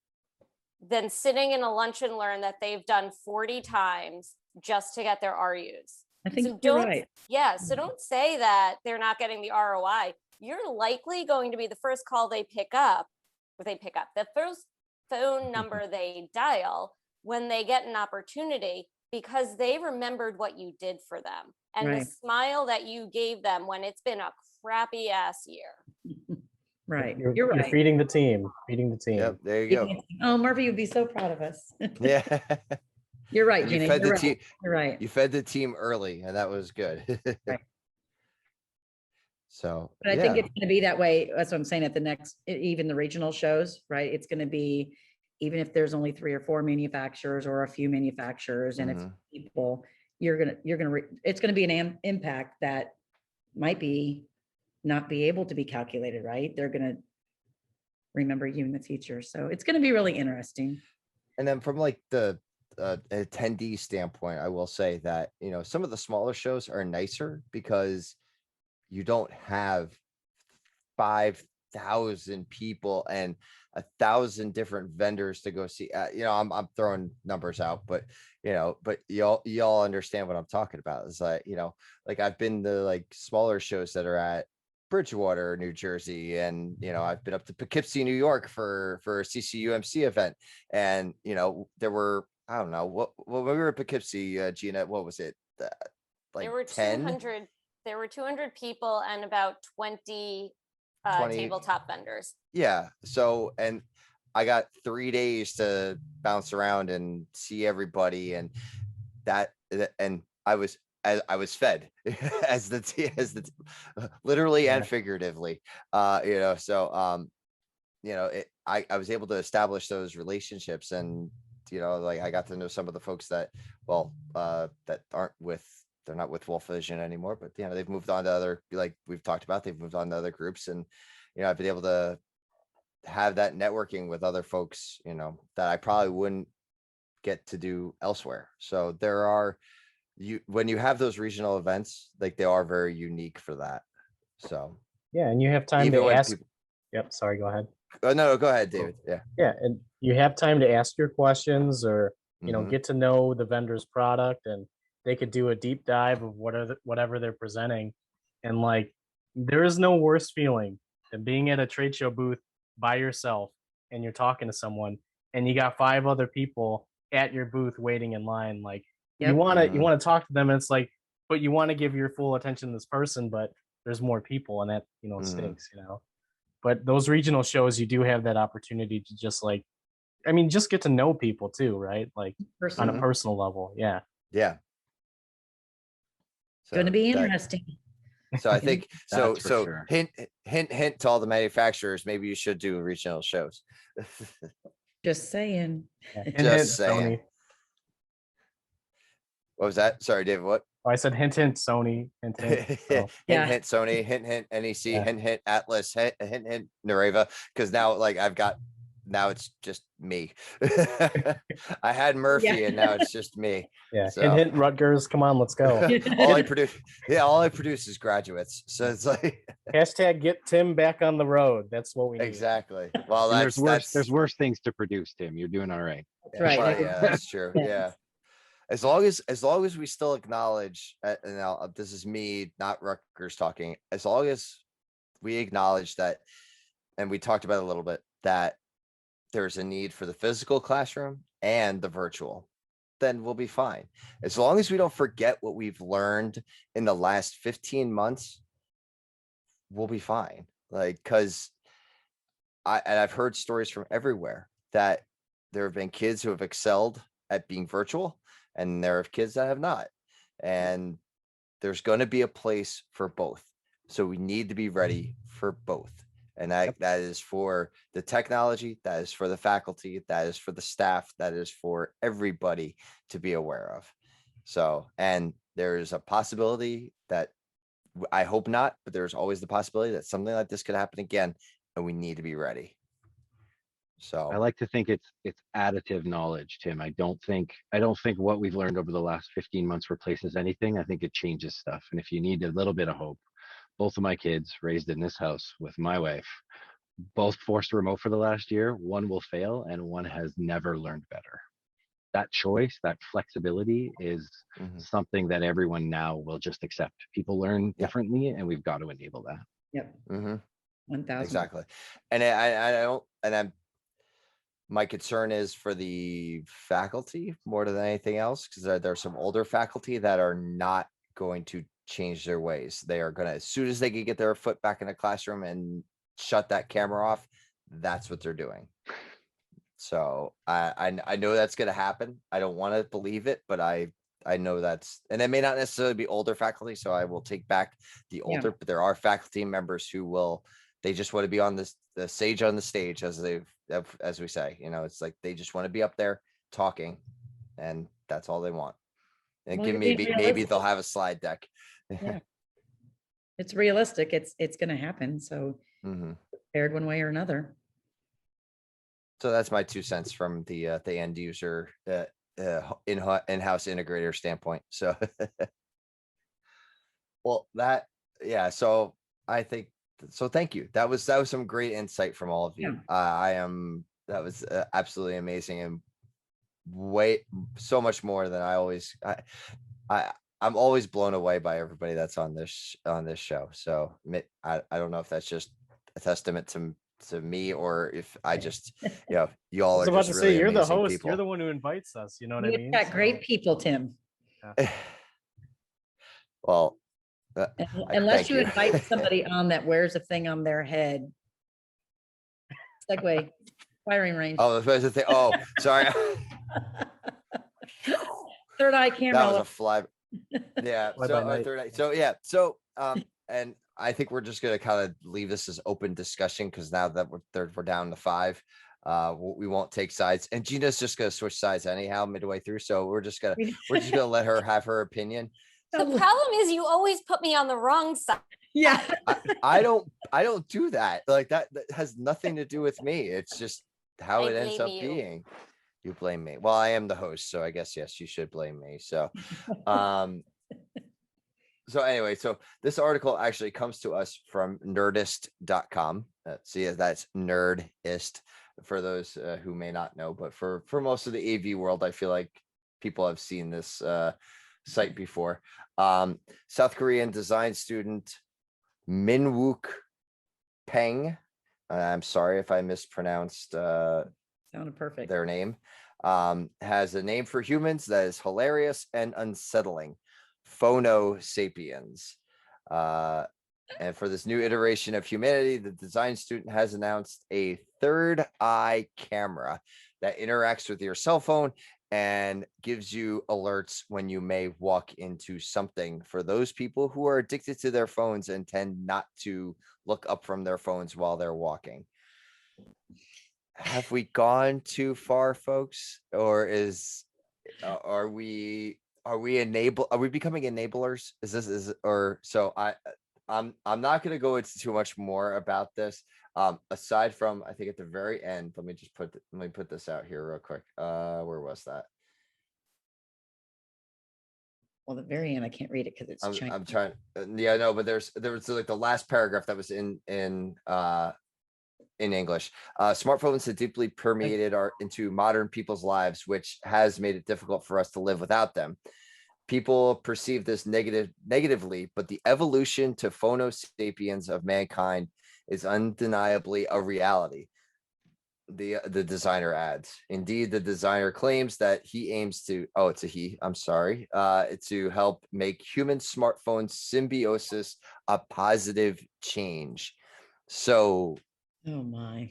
than sitting in a lunch and learn that they've done 40 times just to get their RUs. I think So you're don't, right. yeah, so don't say that they're not getting the ROI. You're likely going to be the first call they pick up, the first phone number they dial when they get an opportunity, because they remembered what you did for them and Right. the smile that you gave them when it's been a crappy ass year. Right. You're You're right. feeding the team, feeding the team. Yep, there you go. Oh, Murphy would be so proud of us. Yeah. You're right, And you Gina. fed You're the right. team. You're right. You fed the team early, and that was good. Right. So, But I yeah. think it's going to be that way. That's what I'm saying at the next, even the regional shows, right? It's going to be, even if there's only 3 or 4 manufacturers or a few manufacturers and it's Mhm. people, it's going to be an impact that might not be able to be calculated, right? They're going to remember you in the future. So it's going to be really interesting. And then from like the attendee standpoint, I will say that, you know, some of the smaller shows are nicer because you don't have 5,000 people and 1,000 different vendors to go see. You know, I'm throwing numbers out, but you know, but y'all understand what I'm talking about. It's like, you know, like I've been to like smaller shows that are at Bridgewater, New Jersey, and you know, I've been up to Poughkeepsie, New York for a CCUMC event, and you know, there were, I don't know, what when we were at Poughkeepsie, Gina, what was it, like There were 10? 200. There were 200 people and about 20 20. tabletop vendors. Yeah. So, and I got 3 days to bounce around and see everybody, and and I was fed as literally and figuratively. You know, so you know, I was able to establish those relationships, and you know, like I got to know some of the folks that, well, that they're not with Wolf Vision anymore, but you know, they've moved on to other, like we've talked about, they've moved on to other groups, and you know, I've been able to have that networking with other folks, you know, that I probably wouldn't get to do elsewhere. So when you have those regional events, like they are very unique for that. So Yeah, and you have time even to when ask. people, Yep, sorry, go ahead. oh no, go ahead, David. Yeah. Yeah, and you have time to ask your questions, or Mhm. get to know the vendor's product, and they could do a deep dive of whatever they're presenting. And like, there is no worse feeling than being at a trade show booth by yourself and you're talking to someone and you got 5 other people at your booth waiting in line. Like, you Yep. want to Mhm. talk to them, and it's like, but you want to give your full attention to this person, but there's more people, and that Mhm. stinks. But those regional shows, you do have that opportunity to just like, I mean, just get to know people too, right? Like on a Personally, personal level. Yeah. Yeah. going to So be that- interesting. So I think so. That's for So sure. hint to all the manufacturers. Maybe you should do regional shows. Just saying. Yeah. Just Hint, hint, saying. Sony. What was that? Sorry, David. What? Oh, I said hint, hint, Sony. Hint, hint. So, Yeah. Hint Sony, hint NEC, Yeah. hint Atlas, hint Nareva. Because now, like, I've got now it's just me. I had Murphy and now it's just me. Yeah. So- Hint, hint, Rutgers. Come on, let's go. all I produce is graduates. So it's like Hashtag get Tim back on the road. That's what we need. exactly. Well, And that's there's worse things to produce, Tim. You're doing all right. That's right. well, yeah, that's true. Yeah. Yeah. As long as we still acknowledge, and now this is me, not Rutgers talking, as long as we acknowledge that, and we talked about it a little bit, that there's a need for the physical classroom and the virtual, then we'll be fine. As long as we don't forget what we've learned in the last 15 months, we'll be fine. Like, cause I've heard stories from everywhere that there have been kids who have excelled at being virtual, and there are kids that have not. And there's going to be a place for both. So we need to be ready for both. And that is for the technology, that is for the faculty, that is for the staff, that is for everybody to be aware of. So, and there's a possibility that I hope not, but there's always the possibility that something like this could happen again, and we need to be ready. So I like to think it's additive knowledge, Tim. I don't think what we've learned over the last 15 months replaces anything. I think it changes stuff. And if you need a little bit of hope, both of my kids raised in this house with my wife, both forced remote for the last year. One will fail and one has never learned better. That choice, that flexibility is something that everyone now will just accept. People learn differently and we've got to enable that. Yep. 1000. exactly. And I don't, my concern is for the faculty more than anything else, because there are some older faculty that are not going to change their ways. They are going to, as soon as they can get their foot back in the classroom and shut that camera off, that's what they're doing. So I know that's going to happen. I don't want to believe it, but I know that's, and it may not necessarily be older faculty. So I will take back the older, but there are faculty members who will, they just want to be on the sage on the stage, as we say, it's like, they just want to be up there talking, and that's all they want. And Well, give you're being maybe realistic. they'll have a slide deck. Yeah. It's realistic. It's going to happen. So prepared one way or another. So that's my 2 cents from the end user in-house integrator standpoint. So well, so I think, so thank you. That was some great insight from all of you. That was absolutely amazing, and so much more than I'm always blown away by everybody that's on this show. So I don't know if that's just a testament to me, or if I just, you all I are was about just to really say, you're the amazing host. people. You're the one who invites us. You know what I We've mean? got So- great people, Tim. Well, Unless thank you you. invite somebody on that wears a thing on their head. Segue, firing range. oh, that's the thing. Oh, sorry. Third eye That camera. was a fly. Yeah. Fly So, by night. third eye. So yeah. So and I think we're just gonna kind of leave this as open discussion, because now that we're down to 5, we won't take sides. And Gina's just gonna switch sides anyhow midway through. So we're just gonna let her have her opinion. The problem is you always put me on the wrong side. Yeah. I don't do that. Like that has nothing to do with me. It's just how I it ends up blame you. being. You blame me. Well, I am the host, so I guess yes, you should blame me. So so anyway, so this article actually comes to us from nerdist.com. See, that's Nerdist for those who may not know, but for most of the AV world, I feel like people have seen this site before. South Korean design student Minwook Peng. I'm sorry if I mispronounced Sounded perfect. their name. Has a name for humans that is hilarious and unsettling. Phono Sapiens. And for this new iteration of humanity, the design student has announced a third eye camera that interacts with your cell phone and gives you alerts when you may walk into something, for those people who are addicted to their phones and tend not to look up from their phones while they're walking. Have we gone too far, folks? Or are we becoming enablers? I'm not going to go into too much more about this. Aside from, I think at the very end, let me put this out here real quick. Where was that? Well, the very end, I can't read it because it's Chinese. I'm trying, yeah, no, but there was like the last paragraph that was in English. Smartphones have deeply permeated into modern people's lives, which has made it difficult for us to live without them. People perceive this negatively, but the evolution to phono sapiens of mankind is undeniably a reality. The designer adds, indeed, the designer claims that he aims to, oh, it's a he, I'm sorry, to help make human smartphone symbiosis a positive change. So, Oh my.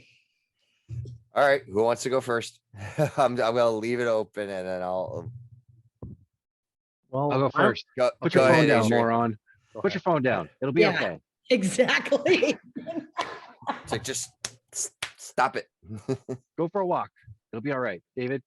all right, who wants to go first? I'm gonna leave it open and then I'll Well, I'll go first. go. Put go your phone ahead, down, Adrian. moron. Go Put ahead. your phone down. It'll be Yeah. okay. Exactly. It's like, just stop it. Go for a walk. It'll be all right, David.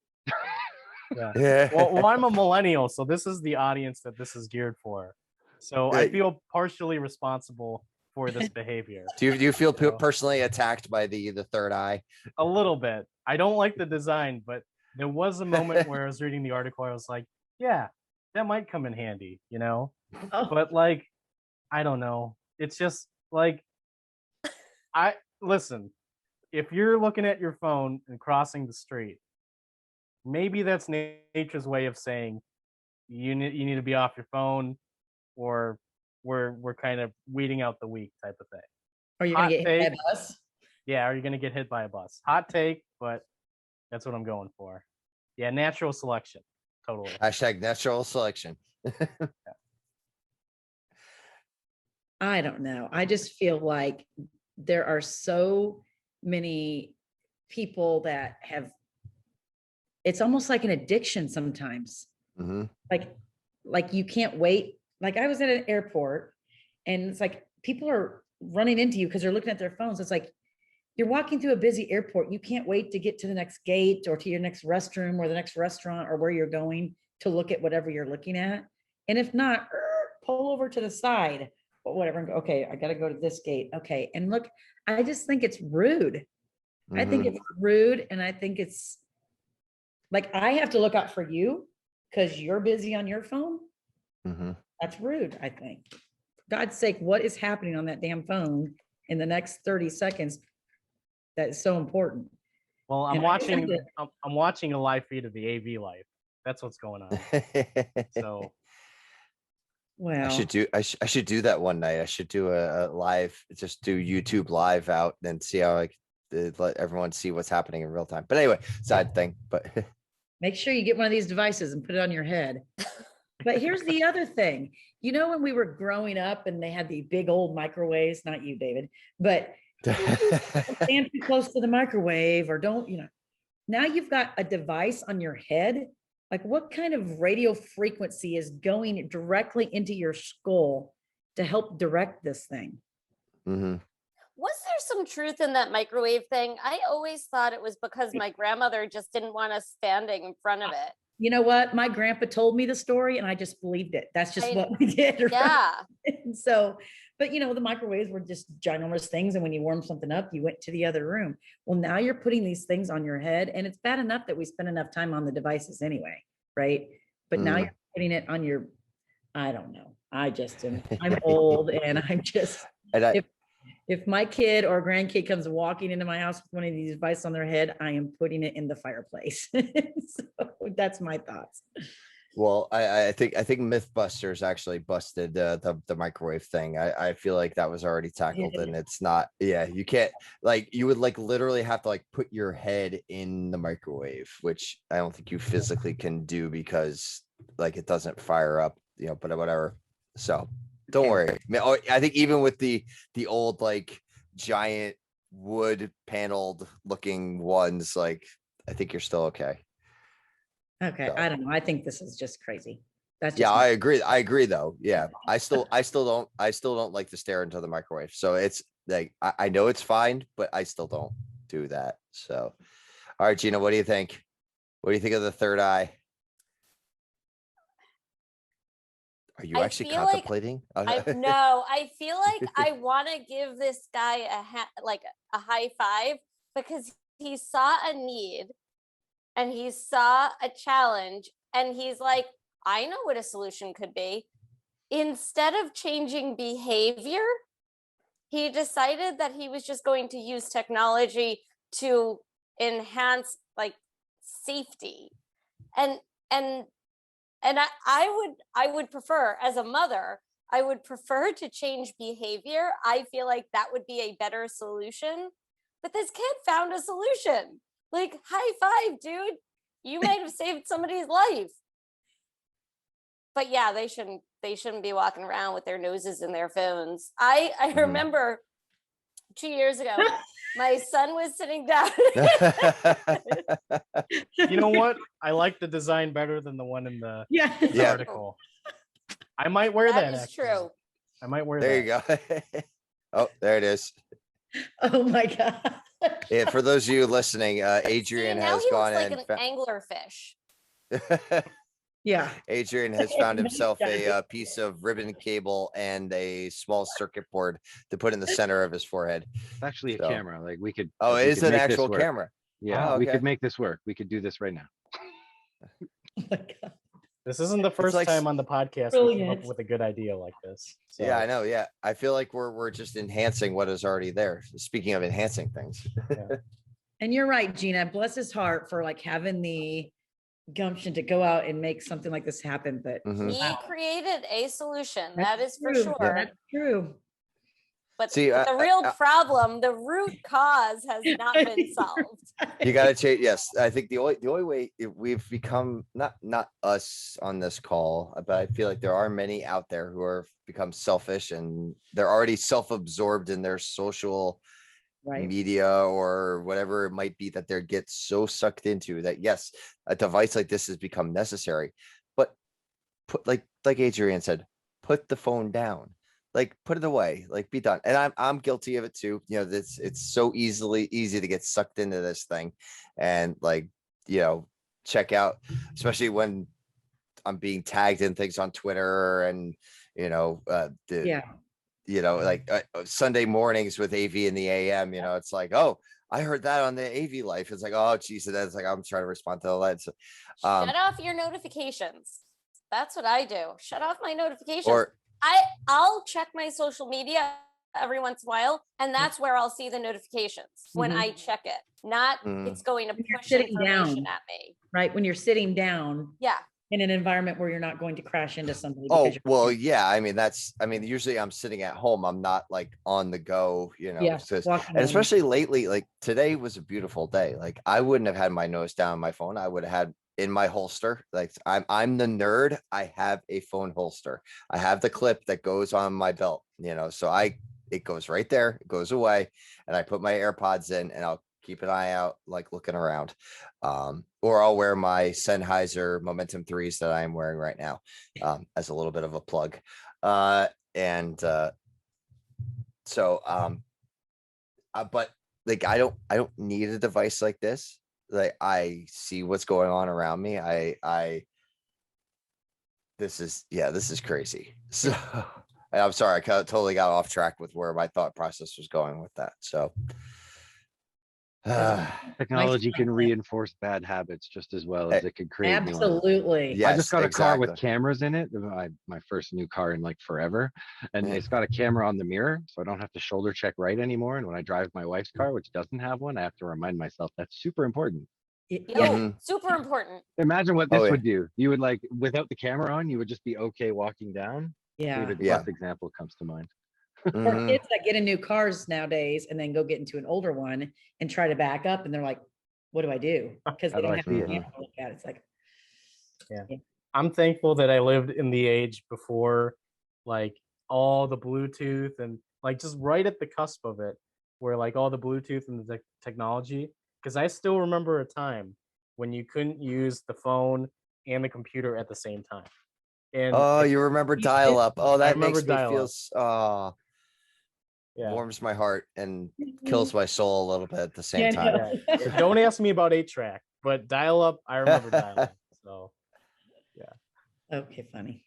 Yeah. Yeah. Well, I'm a millennial, so this is the audience that this is geared for. So I Hey. feel partially responsible for this behavior. Do you feel So- personally attacked by the third eye? A little bit. I don't like the design, but there was a moment where I was reading the article. I was like, yeah, that might come in handy, you know? Oh, But like, I don't know. It's just like, listen, if you're looking at your phone and crossing the street, maybe that's nature's way of saying you need to be off your phone, or we're kind of weeding out the weak type of thing. are you gonna Hot get hit by a take. bus? Yeah, are you gonna get hit by a bus? Hot take, but that's what I'm going for. Yeah, natural selection. Totally. Hashtag natural selection. I don't know. I just feel like there are so many people that have, it's almost like an addiction sometimes. Hmm. Like you can't wait. Like I was at an airport and it's like people are running into you because they're looking at their phones. It's like you're walking through a busy airport. You can't wait to get to the next gate or to your next restroom or the next restaurant or where you're going to look at whatever you're looking at. And if not, pull over to the side or whatever. And go, okay, I got to go to this gate. Okay. And look, I just think it's rude. I think it's rude. And I think it's like, I have to look out for you because you're busy on your phone. Hmm. That's rude, I think. For God's sake, what is happening on that damn phone in the next 30 seconds? That is so important. Well, I'm And I watching. think I'm watching a live feed of the AV life. That's what's going on. So Well, I should do that one night. I should do a live, just do YouTube live out and see how let everyone see what's happening in real time. But anyway, side thing, but make sure you get one of these devices and put it on your head. But here's the other thing. You know, when we were growing up and they had the big old microwaves, not you, David, but don't stand too close to the microwave or don't, now you've got a device on your head. Like what kind of radio frequency is going directly into your skull to help direct this thing? Hmm. Was there some truth in that microwave thing? I always thought it was because my grandmother just didn't want us standing in front of it. You know what? My grandpa told me the story and I just believed it. That's just what we did. Right? Yeah. And so, but the microwaves were just ginormous things. And when you warm something up, you went to the other room. Well, now you're putting these things on your head and it's bad enough that we spend enough time on the devices anyway. Right. But now you're putting it on your, I don't know. I'm old and I'm just, And if my kid or grandkid comes walking into my house with one of these devices on their head, I am putting it in the fireplace. So that's my thoughts. well, I think Mythbusters actually busted the microwave thing. I feel like that was already tackled and it's not. Yeah, you can't, like, you would like literally have to like put your head in the microwave, which I don't think you physically can do because like it doesn't fire up, but whatever. So don't Okay. worry. I think even with the old like giant wood paneled looking ones, like I think you're still okay. Okay, So- I don't know. I think this is just crazy. That's just Yeah, me. I agree. I agree though. Yeah. I still don't like to stare into the microwave. So it's like, I know it's fine, but I still don't do that. So, all right, Gina, what do you think? What do you think of the third eye? Are you I actually feel like contemplating? I feel like I want to give this guy a high five because he saw a need and he saw a challenge and he's like, I know what a solution could be. Instead of changing behavior, he decided that he was just going to use technology to enhance like safety. And I would prefer, as a mother, I would prefer to change behavior. I feel like that would be a better solution. But this kid found a solution. Like, high five, dude. You might have saved somebody's life. But yeah, they shouldn't be walking around with their noses in their phones. I remember 2 years ago, my son was sitting down. You know what? I like the design better than the one in the Yeah. Yeah. article. I might wear that. That is actually. true. I might wear There that. you go. Oh, there it is. Oh my God. Yeah, for those of you listening, See, Adrian now has he gone looks like and an anglerfish. Yeah. Adrian has found himself a piece of ribbon cable and a small circuit board to put in the center of his forehead. It's actually a So- camera. Like we could. Oh, we it is could an make this actual work. camera. Yeah, Oh, we okay. could make this work. We could do this right now. Oh my God. This isn't the first like time on the podcast we came up Brilliant. with a good idea like this. So, Yeah, I know. Yeah, I feel like we're just enhancing what is already there. Speaking of enhancing things, And you're right, Gina. Bless his heart for like having the gumption to go out and make something like this happen. But Mhm. He created a solution. That's That is for true. sure. That's true. But See, the real problem, the root cause has not been solved. you got to change. Yes, I think the only way we've become not us on this call, but I feel like there are many out there who are become selfish and they're already self-absorbed in their social Right. media or whatever it might be that they get so sucked into that yes, a device like this has become necessary. But put like Adrian said, put the phone down. Like put it away, like be done. And I'm guilty of it too. You know, this it's so easy to get sucked into this thing and like, you know, check out, especially when I'm being tagged in things on Twitter and you know, Yeah. you know, like Sunday mornings with AV in the AM, you know, it's like, oh, I heard that on the AV Life. It's like, oh, geez, that's like I'm trying to respond to the lead. So, Shut off your notifications. That's what I do. Shut off my notifications. or I'll check my social media every once in a while, and that's where I'll see the notifications when Mhm. I check it. Not Mm. it's going to When you're push sitting information down. at me. Right. When you're sitting down Yeah. in an environment where you're not going to crash into somebody. oh because you're- well, yeah. I mean, usually I'm sitting at home. I'm not like on the go, you know. Yeah. So walking and around. especially lately, like today was a beautiful day. Like I wouldn't have had my nose down on my phone. I would have had in my holster. Like I'm the nerd. I have a phone holster. I have the clip that goes on my belt, you know, so it goes right there, it goes away, and I put my AirPods in and I'll keep an eye out, like looking around. Or I'll wear my Sennheiser Momentum 3s that I'm wearing right now, as a little bit of a plug. But like I don't need a device like this. Like I see what's going on around me. This is crazy. So and I'm sorry, I totally got off track with where my thought process was going with that. So Technology can plan. reinforce bad habits just as well as it could create new ones. Absolutely. Yeah. I just got a car with exactly. cameras in it. My first new car in like forever. And Yeah. it's got a camera on the mirror. So I don't have to shoulder check right anymore. And when I drive my wife's car, which doesn't have one, I have to remind myself that's super important. Yo, Yeah. Mhm. super important. Imagine what this Oh, yeah. would do. You would like, without the camera on, you would just be okay walking down. Yeah. David Yeah. Plus example comes to mind. Or Mhm. kids that get in new cars nowadays and then go get into an older one and try to back up and they're like, what do I do? Because How they do don't I have see the it? camera to look at. It's like, I'm thankful that I lived in the age before like all the Bluetooth and like just right at the cusp of it, where like all the Bluetooth and the technology. Because I still remember a time when you couldn't use the phone and the computer at the same time. And Oh, you remember dial up. Oh, that remember makes me feel dial-up. Yeah. warms my heart and kills my soul a little bit at the same Yeah, time. no. So don't ask me about 8-track, but dial up, I remember dial up. So Okay, funny.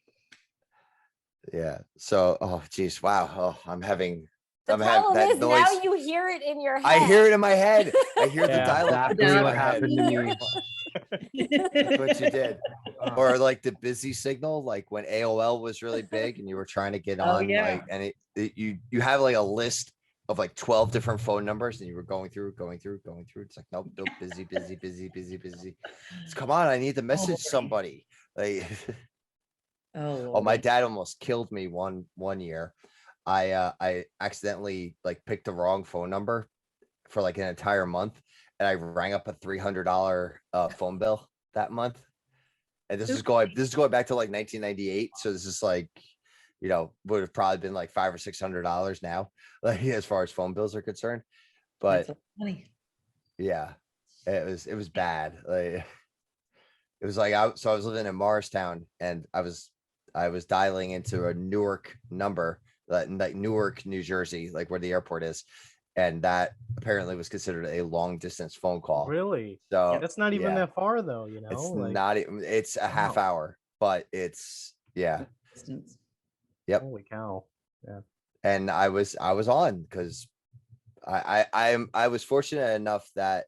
Yeah. So, oh, geez. Wow. Oh, The I'm having problem that is noise. now you hear it in your head. I hear it in my head. I hear the Yeah, dial-up exactly noise in what my head. happened to me. That's what you did. Uh, Or like the busy signal, like when AOL was really big and you were trying to get Oh, on, yeah. like, and you have like a list of like 12 different phone numbers and you were going through. It's like, nope, busy. Come on, I need to message Lordy. somebody. Like, Oh, oh, my Lordy. dad almost killed me one year. I accidentally like picked the wrong phone number for like an entire month, and I rang up a $300 phone bill that month. And this is going back to like 1998. So this is like, would have probably been like $500 or $600 now, like as far as phone bills are concerned. But That's funny. yeah, it was bad. Like it was like so I was living in Morristown and I was dialing into a Newark number, like Newark, New Jersey, like where the airport is. And that apparently was considered a long distance phone call. really? So That's not even yeah, that far though, it's like, not even, it's a half wow. hour, but it's, yeah. Distance. Yep. Holy cow. And I was on because I was fortunate enough that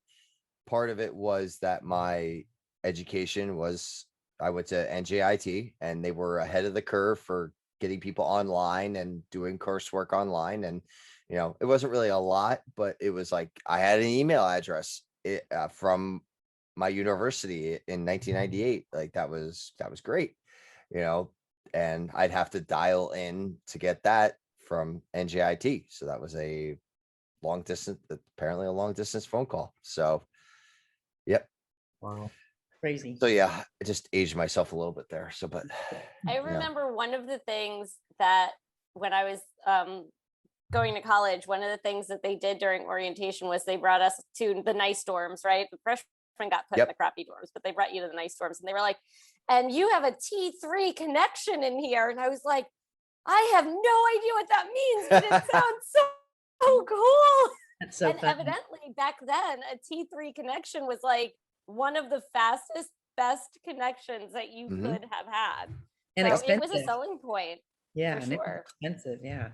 part of it was that my education was, I went to NJIT and they were ahead of the curve for getting people online and doing coursework online. And, it wasn't really a lot, but it was like, I had an email address from my university in 1998. Like that was great, and I'd have to dial in to get that from NJIT. So that was apparently a long distance phone call. So, yep. Wow. Crazy. So yeah, I just aged myself a little bit there. So, but I yeah. remember one of the things that when I was going to college, one of the things that they did during orientation was they brought us to the nice dorms, right? The freshmen got put in Yep. the crappy dorms, but they brought you to the nice dorms and they were like, and you have a T3 connection in here. And I was like, I have no idea what that means, but it sounds so cool. That's so And funny. evidently back then, a T3 connection was like one of the fastest, best connections that you Mhm. could have had. And So expensive. it was a selling point. Yeah, for and it was sure. expensive. Yeah.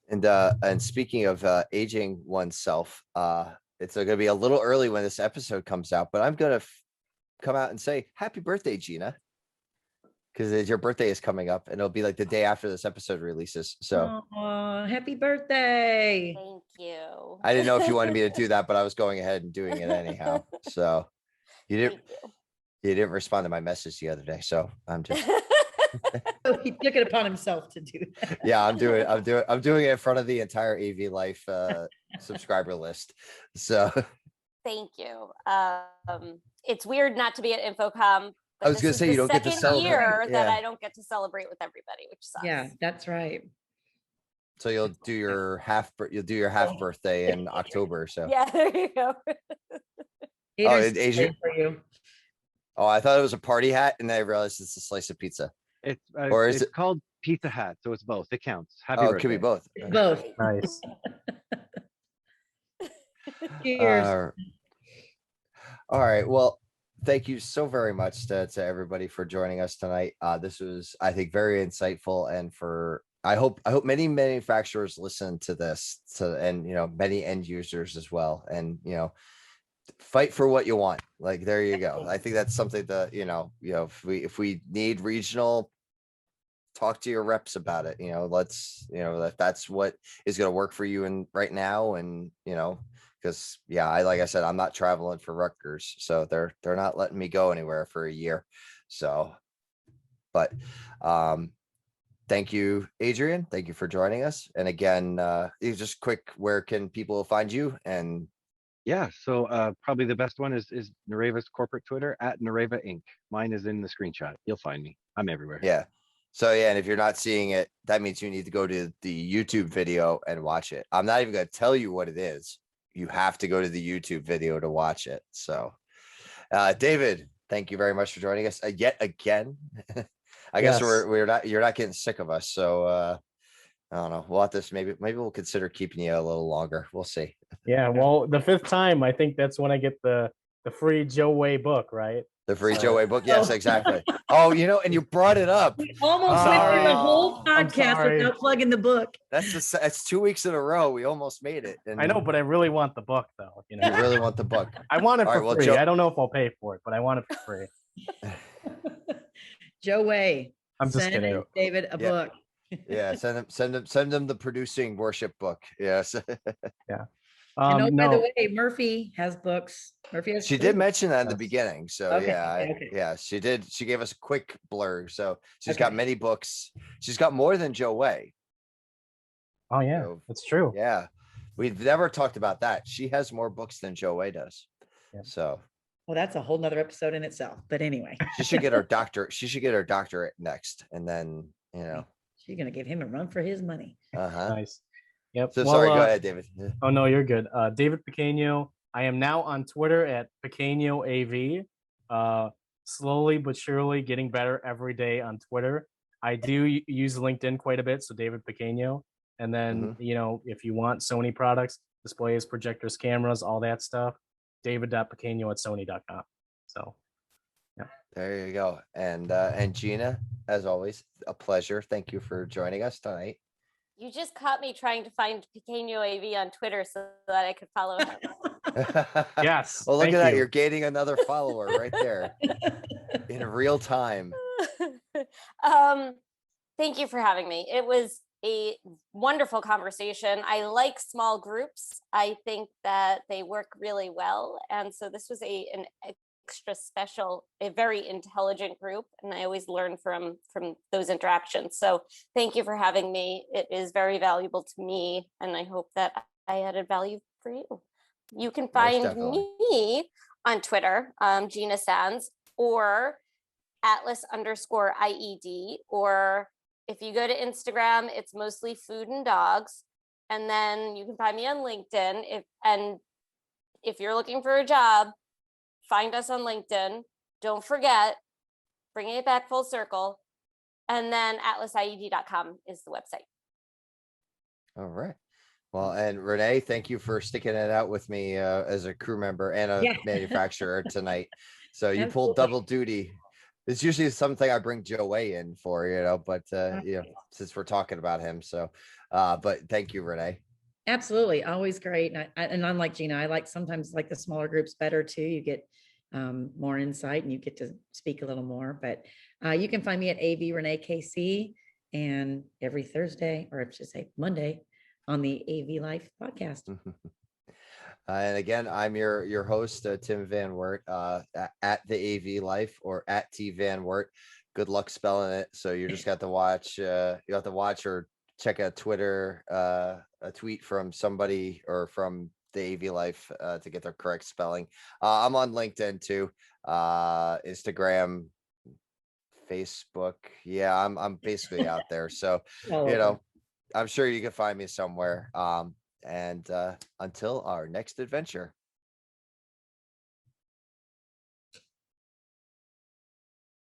And speaking of aging oneself, it's going to be a little early when this episode comes out, but I'm going to come out and say happy birthday, Gina, because your birthday is coming up and it'll be like the day after this episode releases. So Oh, happy birthday. Thank you. I didn't know if you wanted me to do that, but I was going ahead and doing it anyhow. So you Thank didn't respond to my message the other day. So I'm just, you. Oh, he took it upon himself to do that. yeah, I'm doing it in front of the entire AV Life subscriber list. So Thank you. It's weird not to be at Infocom. But I was gonna say, you don't get to second celebrate. year that Yeah. I don't get to celebrate with everybody, which sucks. Yeah, that's right. So you'll do your half birthday in October. So Yeah, there you go. Haters Asian- for you. oh, I thought it was a party hat, and then I realized it's a slice of pizza. Or is It's it- called Pizza Hat, so it's both. It counts. Happy Oh, birthday. it could be both. Both. Nice. Cheers. All right. Well, thank you so very much to everybody for joining us tonight. This was, I think, very insightful, and I hope many manufacturers listen to this, and many end users as well, and fight for what you want. Like, there you go. I think that's something that if we need regional, talk to your reps about it. Let's that's what is going to work for you and right now, and because like I said, I'm not traveling for Rutgers, so they're not letting me go anywhere for a year. So, but thank you, Adrian. Thank you for joining us. And again, just quick, where can people find you? And Yeah, so probably the best one is Nareva's corporate Twitter at Nareva Inc. Mine is in the screenshot. You'll find me. I'm everywhere. yeah. So yeah, and if you're not seeing it, that means you need to go to the YouTube video and watch it. I'm not even going to tell you what it is. You have to go to the YouTube video to watch it. So, David, thank you very much for joining us yet again. I guess Yes. you're not getting sick of us. So I don't know. We'll have to maybe we'll consider keeping you a little longer. We'll see. Yeah, well, the fifth time, I think that's when I get the free Joe Way book, right? The free So- Joe Way book. Yes, Oh. exactly. Oh, and you brought it up. We almost went through the whole I'm podcast sorry. without plugging the book. That's 2 weeks in a row. We almost made it. I know, but I really want the book though. You know, You really want the book. I want it All for right, well, free. Joe- I don't know if I'll pay for it, but I want it for free. Joe Way. I'm just send kidding. David a Yeah. book. Yeah, send them the producing worship book. Yes. And oh, by No, the way, Murphy has books. Murphy has She did three. mention that in the Yes. beginning. So Okay, yeah, okay. yeah, she did. She gave us a quick blur. So she's Okay. got many books. She's got more than Joe Way. oh yeah, So, that's true. Yeah. We've never talked about that. She has more books than Joe Way does. Yeah. So Well, that's a whole nother episode in itself. But anyway, she should get her doctorate. She should get her doctorate next. And then, she's gonna give him a run for his money. uh-huh. Nice. Yep. So Well, sorry, go ahead, David. Oh no, you're good. David Pequeño. I am now on Twitter at Pequeño AV. Slowly but surely getting better every day on Twitter. I do use LinkedIn quite a bit, so David Pequeño. And then if you want Sony products, displays, projectors, cameras, all that stuff, david.pequeño@sony.com. So There you go. And Gina, as always, a pleasure. Thank you for joining us tonight. You just caught me trying to find Pequeño AV on Twitter so that I could follow him. yes. Well, look thank at that. you. You're gaining another follower right there in real time. Thank you for having me. It was a wonderful conversation. I like small groups. I think that they work really well. And so this was an extra special, a very intelligent group. And I always learn from those interactions. So thank you for having me. It is very valuable to me. And I hope that I added value for you. You can find definitely. me on Twitter, Gina Sands, or Atlas_IED, or if you go to Instagram, it's mostly food and dogs. And then you can find me on LinkedIn. If you're looking for a job, find us on LinkedIn. Don't forget, bringing it back full circle. And then atlasied.com is the website. All right. Well, and Renee, thank you for sticking it out with me as a crew member and a Yeah. manufacturer tonight. So you pulled Absolutely. double duty. It's usually something I bring Joe Way in for, but since we're talking about him. So, but thank you, Renee. Absolutely, always great. And I'm like Gina, I like sometimes like the smaller groups better too. You get more insight and you get to speak a little more. But you can find me at AV Renee KC and every Thursday, or I should say Monday, on the AV Life podcast. And again, I'm your host, Tim Van Wert, at the AV Life or at T Van Wert. Good luck spelling it. So you just got to watch. You have to watch or check out Twitter, a tweet from somebody or from the AV Life to get their correct spelling. I'm on LinkedIn too, Instagram, Facebook. Yeah, I'm basically out there. So All over. I'm sure you can find me somewhere. And until our next adventure.